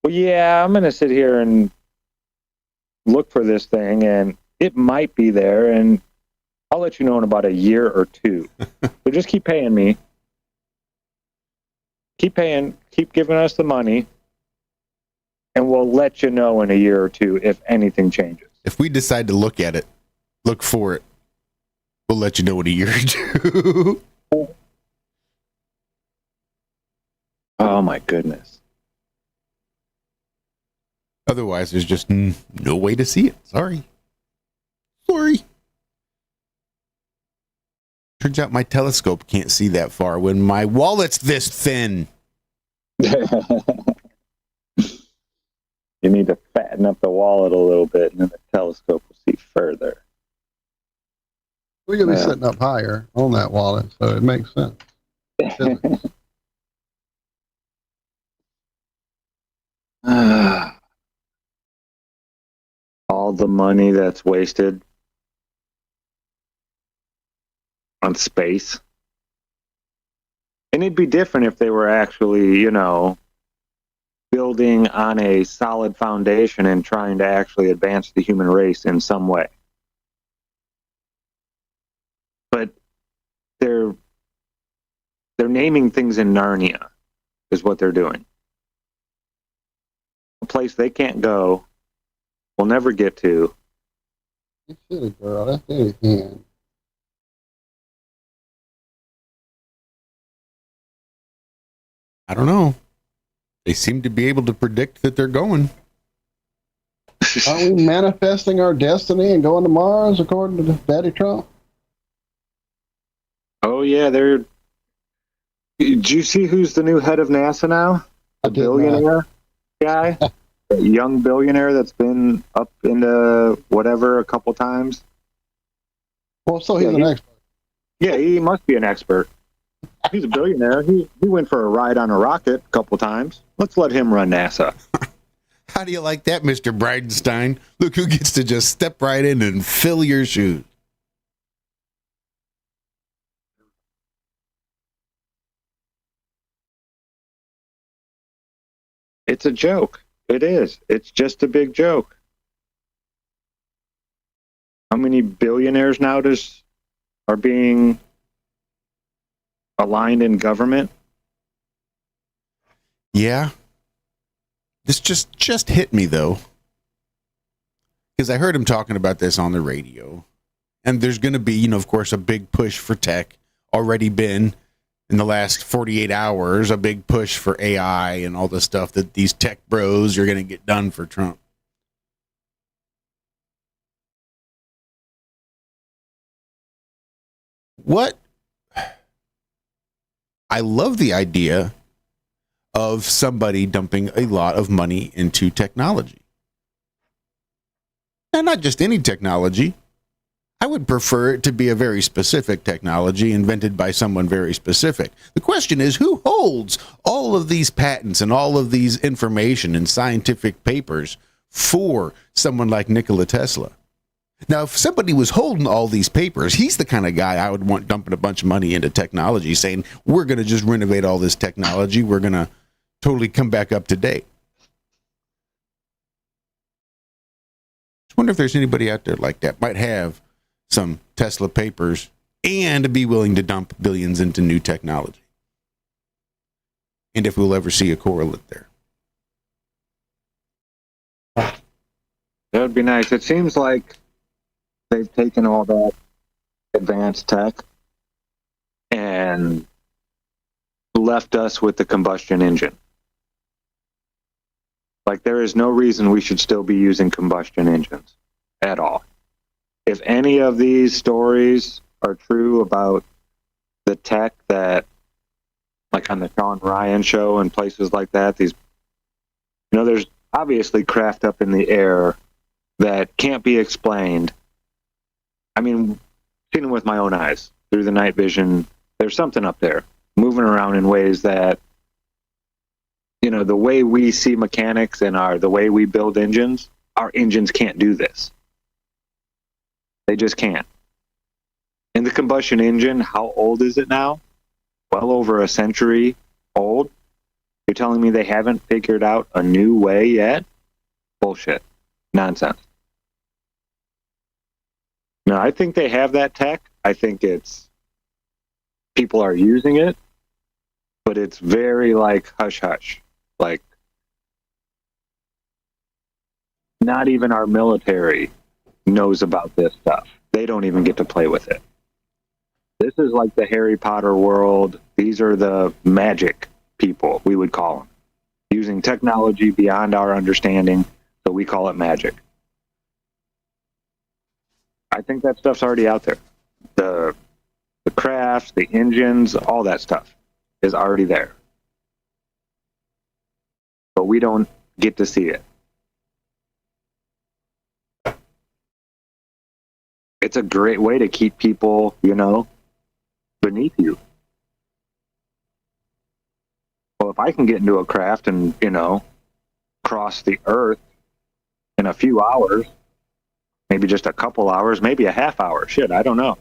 well, yeah, I'm going to sit here and look for this thing, and it might be there, and I'll let you know in about a year or two. So just keep paying me. keep paying, keep giving us the money, and we'll let you know in a year or two if anything changes. If we decide to look at it, look for it, we'll let you know in a year or two. Oh my goodness. Otherwise, there's just no way to see it. Sorry. Turns out my telescope can't see that far when my wallet's this thin. You need to fatten up the wallet a little bit, and then the telescope will see further. We're going to be sitting up higher on that wallet, so it makes sense. All the money that's wasted on space. And it'd be different if they were actually, you know, building on a solid foundation and trying to actually advance the human race in some way. But they're naming things in Narnia is what they're doing. A place they can't go, will never get to. You silly girl, that's it again. I don't know. They seem to be able to predict that they're going. Are we manifesting our destiny and going to Mars according to Daddy Trump? Oh yeah, they're. Did you see who's the new head of NASA now? The billionaire guy, a young billionaire that's been up into whatever a couple times. Well, so he's an expert. Yeah, he must be an expert. He's a billionaire. He went for a ride on a rocket a couple times. Let's let him run NASA. How do you like that, Mr. Bridenstine? Look who gets to just step right in and fill your shoes. It's a joke. It is. It's just a big joke. How many billionaires now are being aligned in government? Yeah. This just hit me, though. Because I heard him talking about this on the radio. And there's going to be, you know, of course, a big push for tech. Already been, in the last 48 hours, a big push for AI and all the stuff that these tech bros are going to get done for Trump. What? I love the idea of somebody dumping a lot of money into technology. And not just any technology. I would prefer it to be a very specific technology invented by someone very specific. The question is, who holds all of these patents and all of these information and scientific papers for someone like Nikola Tesla? Now, if somebody was holding all these papers, he's the kind of guy I would want dumping a bunch of money into technology, saying, we're going to just renovate all this technology. We're going to totally come back up to date. I wonder if there's anybody out there like that might have some Tesla papers and be willing to dump billions into new technology. And if we'll ever see a correlate there. That would be nice. It seems like they've taken all that advanced tech and left us with the combustion engine. Like, there is no reason we should still be using combustion engines at all. If any of these stories are true about the tech that, like on the Sean Ryan show and places like that, these, you know, there's obviously craft up in the air that can't be explained. I mean, seen them with my own eyes through the night vision. There's something up there moving around in ways that, you know, the way we see mechanics and the way we build engines, our engines can't do this. They just can't. And the combustion engine, how old is it now? Well over a century old. You're telling me they haven't figured out a new way yet? Bullshit. Nonsense. No, I think they have that tech. I think it's people are using it, but it's very like hush hush. Like, not even our military knows about this stuff. They don't even get to play with it. This is like the Harry Potter world. These are the magic people, we would call them, using technology beyond our understanding, so we call it magic. I think that stuff's already out there. The crafts, the engines, all that stuff is already there. But we don't get to see it. It's a great way to keep people, beneath you. Well, if I can get into a craft and, cross the earth in a few hours, maybe just a couple hours, maybe a half hour, shit, I don't know.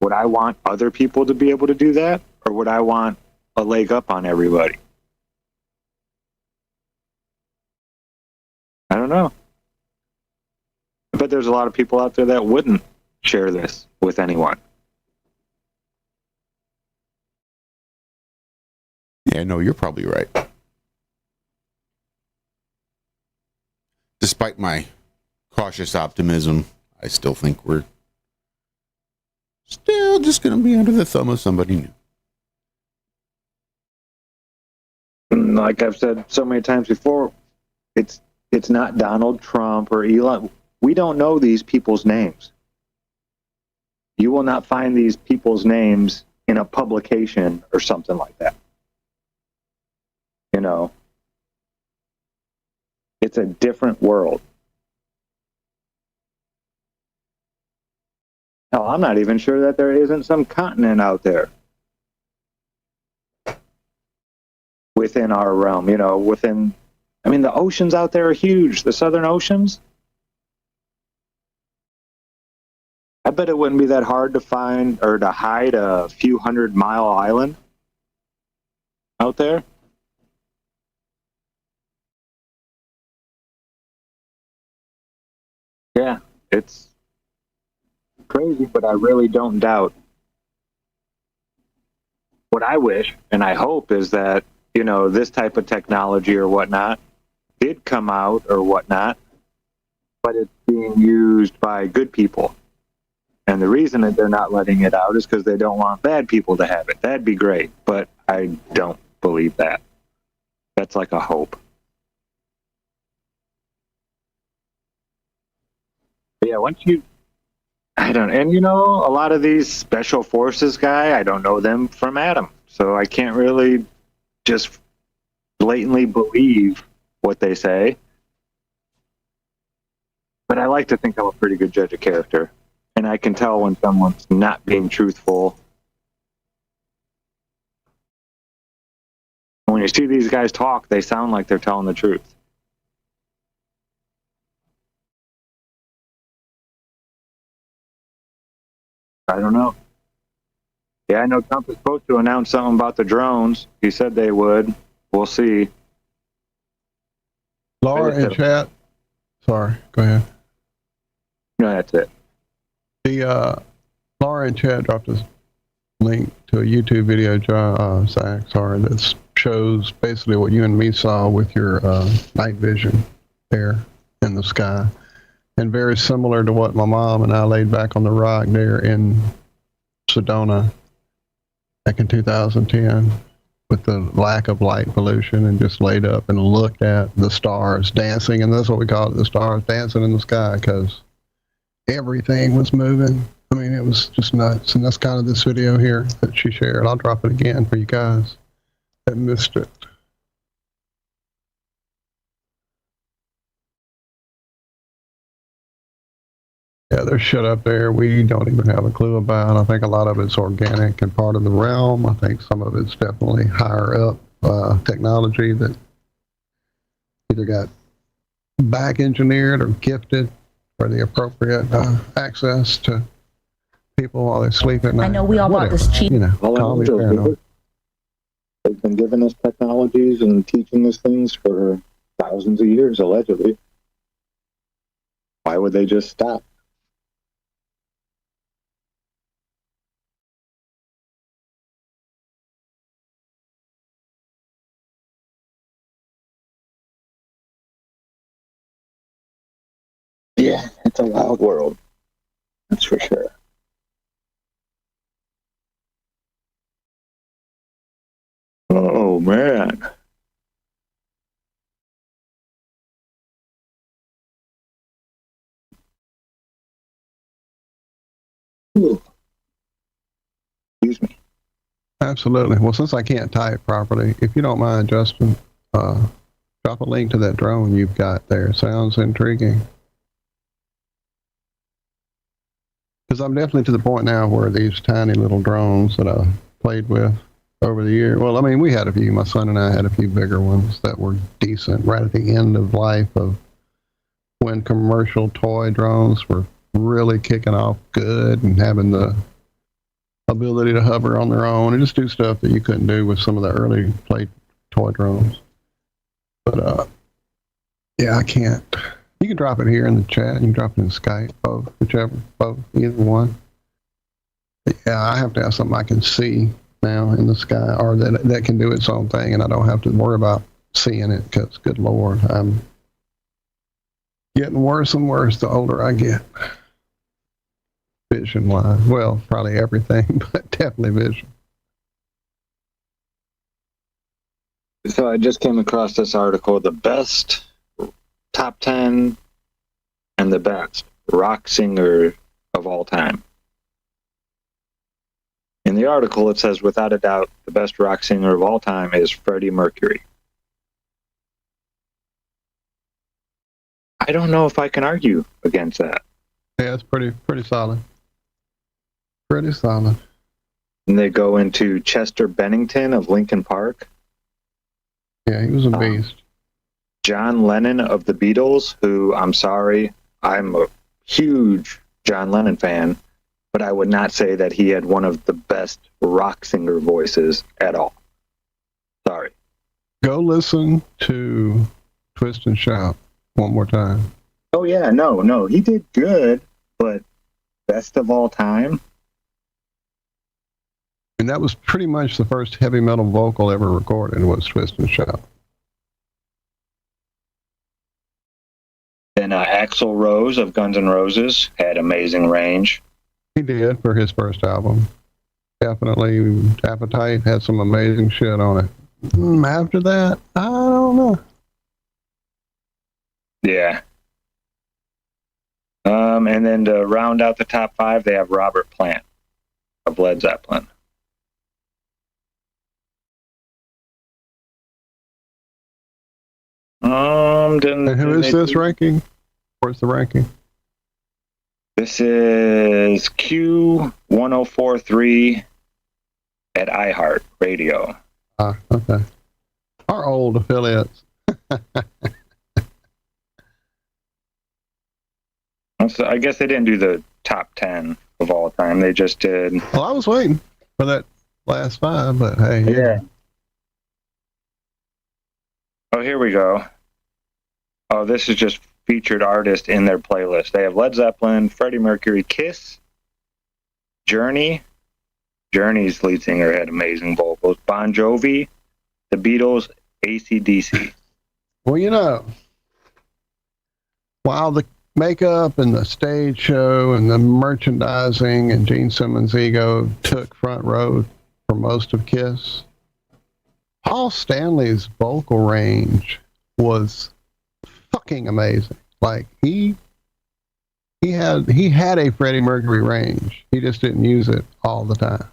Would I want other people to be able to do that? Or would I want a leg up on everybody? I don't know. But there's a lot of people out there that wouldn't share this with anyone. Yeah, no, you're probably right. Despite my cautious optimism, I still think we're still just going to be under the thumb of somebody new. Like I've said so many times before, it's not Donald Trump or Elon. We don't know these people's names. You will not find these people's names in a publication or something like that. It's a different world. Hell, I'm not even sure that there isn't some continent out there within our realm, the oceans out there are huge. The southern oceans. I bet it wouldn't be that hard to find or to hide a few 100-mile island out there. Yeah, it's crazy, but I really don't doubt. What I wish and I hope is that, this type of technology or whatnot did come out or whatnot, but it's being used by good people. And the reason that they're not letting it out is because they don't want bad people to have it. That'd be great, but I don't believe that. That's like a hope. But yeah, and a lot of these special forces guy, I don't know them from Adam. So I can't really just blatantly believe what they say. But I like to think I'm a pretty good judge of character. And I can tell when someone's not being truthful. When you see these guys talk, they sound like they're telling the truth. I don't know. Yeah, I know Trump is supposed to announce something about the drones. He said they would. We'll see. Laura in chat. Sorry, go ahead. No, that's it. The Laura in chat dropped a link to a YouTube video, Zack, that shows basically what you and me saw with your night vision there in the sky. And very similar to what my mom and I laid back on the rock there in Sedona back in 2010 with the lack of light pollution, and just laid up and looked at the stars dancing. And that's what we call it, the stars dancing in the sky, because everything was moving. I mean, it was just nuts. And that's kind of this video here that she shared. I'll drop it again for you guys that missed it. Yeah, there's shit up there we don't even have a clue about. I think a lot of it's organic and part of the realm. I think some of it's definitely higher up technology that either got back engineered or gifted for the appropriate access to people while they sleep at night. I know we all bought this cheap. They've been giving us technologies and teaching us things for thousands of years, allegedly. Why would they just stop? Yeah, it's a wild world. That's for sure. Oh, man. Ooh. Excuse me. Absolutely. Well, since I can't type properly, if you don't mind, Justin, drop a link to that drone you've got there. Sounds intriguing. Because I'm definitely to the point now where these tiny little drones that I played with over the year. Well, I mean, we had a few. My son and I had a few bigger ones that were decent right at the end of life of when commercial toy drones were really kicking off good and having the ability to hover on their own and just do stuff that you couldn't do with some of the early play toy drones. But yeah, I can't. You can drop it here in the chat. You can drop it in Skype, both, either one. But yeah, I have to have something I can see now in the sky, or that can do its own thing, and I don't have to worry about seeing it. Because, good Lord, I'm getting worse and worse the older I get. Vision-wise, well, probably everything, but definitely vision. So I just came across this article, the best top 10 and the best rock singer of all time. In the article, it says, without a doubt, the best rock singer of all time is Freddie Mercury. I don't know if I can argue against that. Yeah, it's pretty solid. Pretty solid. And they go into Chester Bennington of Linkin Park. Yeah, he was a beast. John Lennon of the Beatles, who, I'm sorry, I'm a huge John Lennon fan, but I would not say that he had one of the best rock singer voices at all. Sorry. Go listen to Twist and Shout one more time. Oh, yeah, no, he did good, but best of all time? And that was pretty much the first heavy metal vocal ever recorded was Twist and Shout. Then Axl Rose of Guns N' Roses had amazing range. He did for his first album. Definitely Appetite had some amazing shit on it. After that, I don't know. Yeah. And then to round out the top 5, they have Robert Plant of Led Zeppelin. And who is this ranking? Where's the ranking? This is Q1043 at iHeart Radio. Okay. Our old affiliates. So I guess they didn't do the top 10 of all time. They just did. Well, I was waiting for that last 5, but hey. Yeah. Oh, here we go. Oh, this is just featured artist in their playlist. They have Led Zeppelin, Freddie Mercury, Kiss, Journey. Journey's lead singer had amazing vocals. Bon Jovi, The Beatles, AC/DC. Well, you know, while the makeup and the stage show and the merchandising and Gene Simmons' ego took front row for most of Kiss, Paul Stanley's vocal range was fucking amazing. Like he had a Freddie Mercury range. He just didn't use it all the time.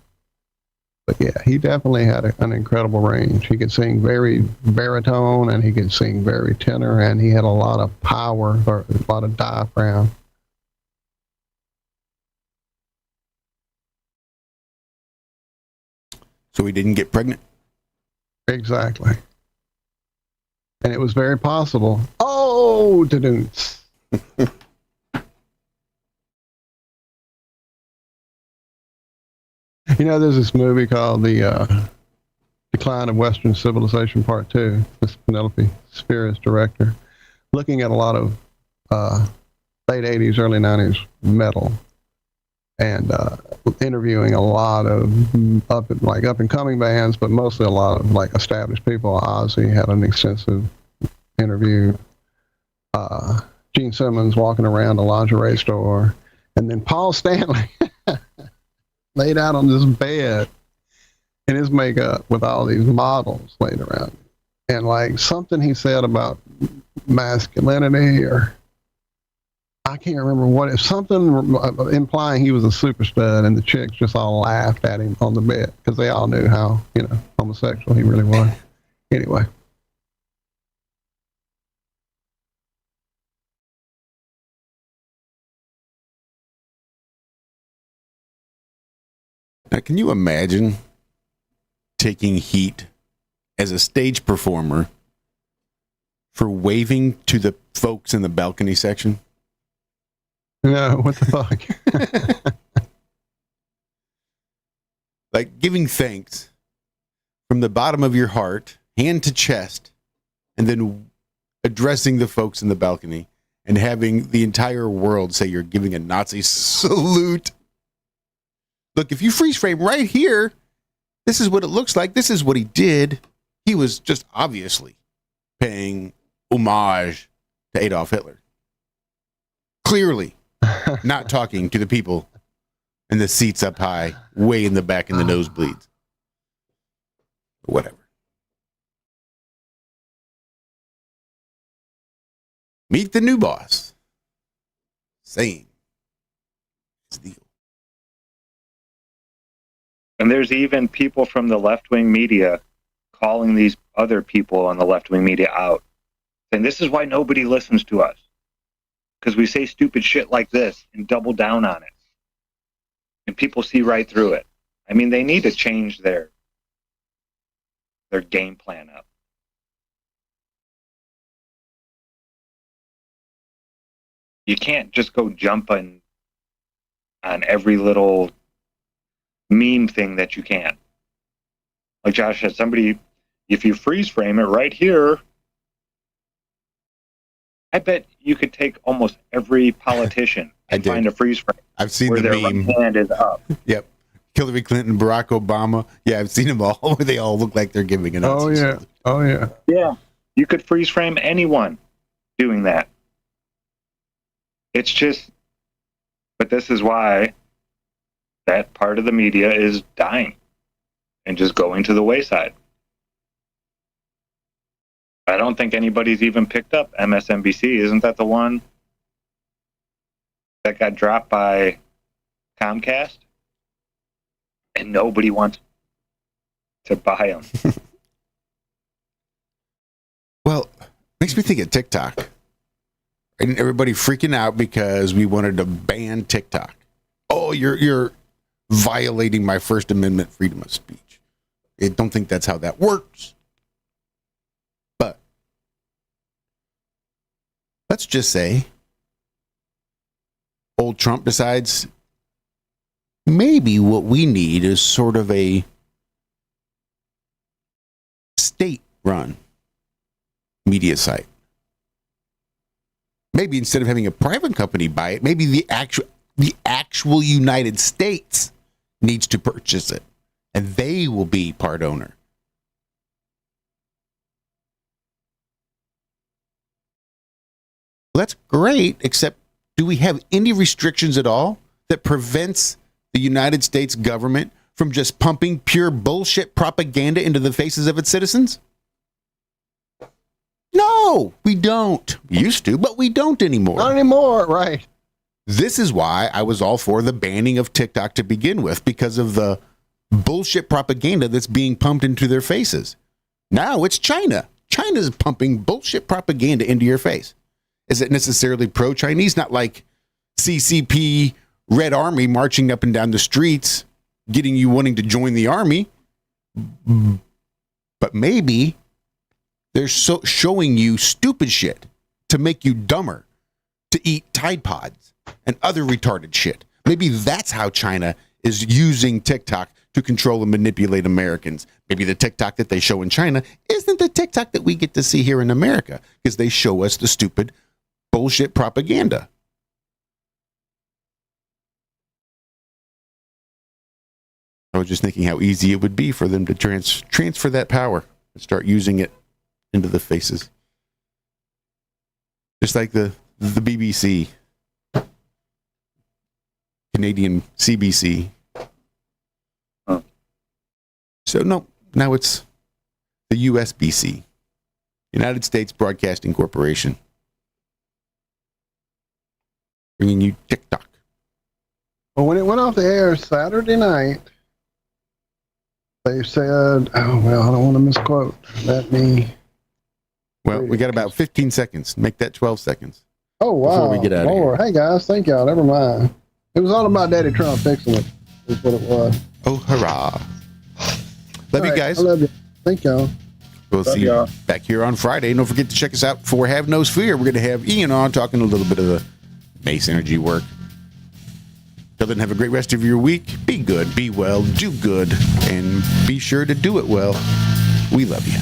But yeah, he definitely had an incredible range. He could sing very baritone and he could sing very tenor, and he had a lot of power or a lot of diaphragm. So he didn't get pregnant? Exactly. And it was very possible. Oh, da-doons. You know, there's this movie called The Decline of Western Civilization Part 2. This Penelope Spheris director, looking at a lot of late 80s, early 90s metal, and interviewing a lot of up and coming bands, but mostly a lot of like established people. Ozzy had an extensive interview. Gene Simmons walking around a lingerie store, and then Paul Stanley laid out on this bed in his makeup with all these models laid around. And like something he said about masculinity, or I can't remember what it, something implying he was a super stud, and the chicks just all laughed at him on the bed because they all knew how, homosexual he really was. Anyway. Now, can you imagine taking heat as a stage performer for waving to the folks in the balcony section? No, what the fuck? Like giving thanks from the bottom of your heart, hand to chest, and then addressing the folks in the balcony and having the entire world say you're giving a Nazi salute. Look, if you freeze frame right here, this is what it looks like. This is what he did. He was just obviously paying homage to Adolf Hitler. Clearly not talking to the people in the seats up high, way in the back in the nosebleeds. Whatever. Meet the new boss. Same deal. And there's even people from the left-wing media calling these other people on the left-wing media out, saying this is why nobody listens to us, because we say stupid shit like this and double down on it. And people see right through it. I mean, they need to change their game plan up. You can't just go jumping on every little meme thing that you can. Like Josh said, somebody, if you freeze frame it right here, I bet you could take almost every politician and find a freeze frame. I've seen where the their meme. right hand is up. Yep. Hillary Clinton, Barack Obama. Yeah, I've seen them all. Where they all look like they're giving an Oh yeah. Oh yeah. Yeah. You could freeze frame anyone doing that. It's just, but this is why that part of the media is dying and just going to the wayside. I don't think anybody's even picked up MSNBC. Isn't that the one that got dropped by Comcast? And nobody wants to buy them. Well, makes me think of TikTok. And everybody freaking out because we wanted to ban TikTok. Oh, you're violating my First Amendment freedom of speech. I don't think that's how that works. But let's just say old Trump decides maybe what we need is sort of a state-run media site. Maybe instead of having a private company buy it, maybe the actual United States needs to purchase it, and they will be part owner. Well, that's great, except do we have any restrictions at all that prevents the United States government from just pumping pure bullshit propaganda into the faces of its citizens? No, we don't. We used to, but we don't anymore. Not anymore, right. This is why I was all for the banning of TikTok to begin with, because of the bullshit propaganda that's being pumped into their faces. Now it's China. China's pumping bullshit propaganda into your face. Is it necessarily pro-Chinese? Not like CCP Red Army marching up and down the streets, getting you wanting to join the army. But maybe they're showing you stupid shit to make you dumber, to eat Tide Pods and other retarded shit. Maybe that's how China is using TikTok to control and manipulate Americans. Maybe the TikTok that they show in China isn't the TikTok that we get to see here in America, because they show us the stupid bullshit propaganda. I was just thinking how easy it would be for them to transfer that power and start using it into the faces. Just like the the BBC, Canadian CBC. So no, now it's the USBC, United States Broadcasting Corporation, bringing you TikTok. Well, when it went off the air Saturday night, they said, oh, well, I don't want to misquote. Let me. Well, we got about 15 seconds. Make that 12 seconds. Oh, wow. Before we get out of Lord. Hey, guys, thank y'all. Never mind. It was all about Daddy Trump fixing it, is what it was. Oh, hurrah. Love All you right, guys. I love you. Thank y'all. We'll Love see you y'all. back here on Friday. And don't forget to check us out for Have No Fear. We're going to have Ian on talking a little bit of the Mace energy work. Till then, have a great rest of your week. Be good, be well, do good, and be sure to do it well. We love you.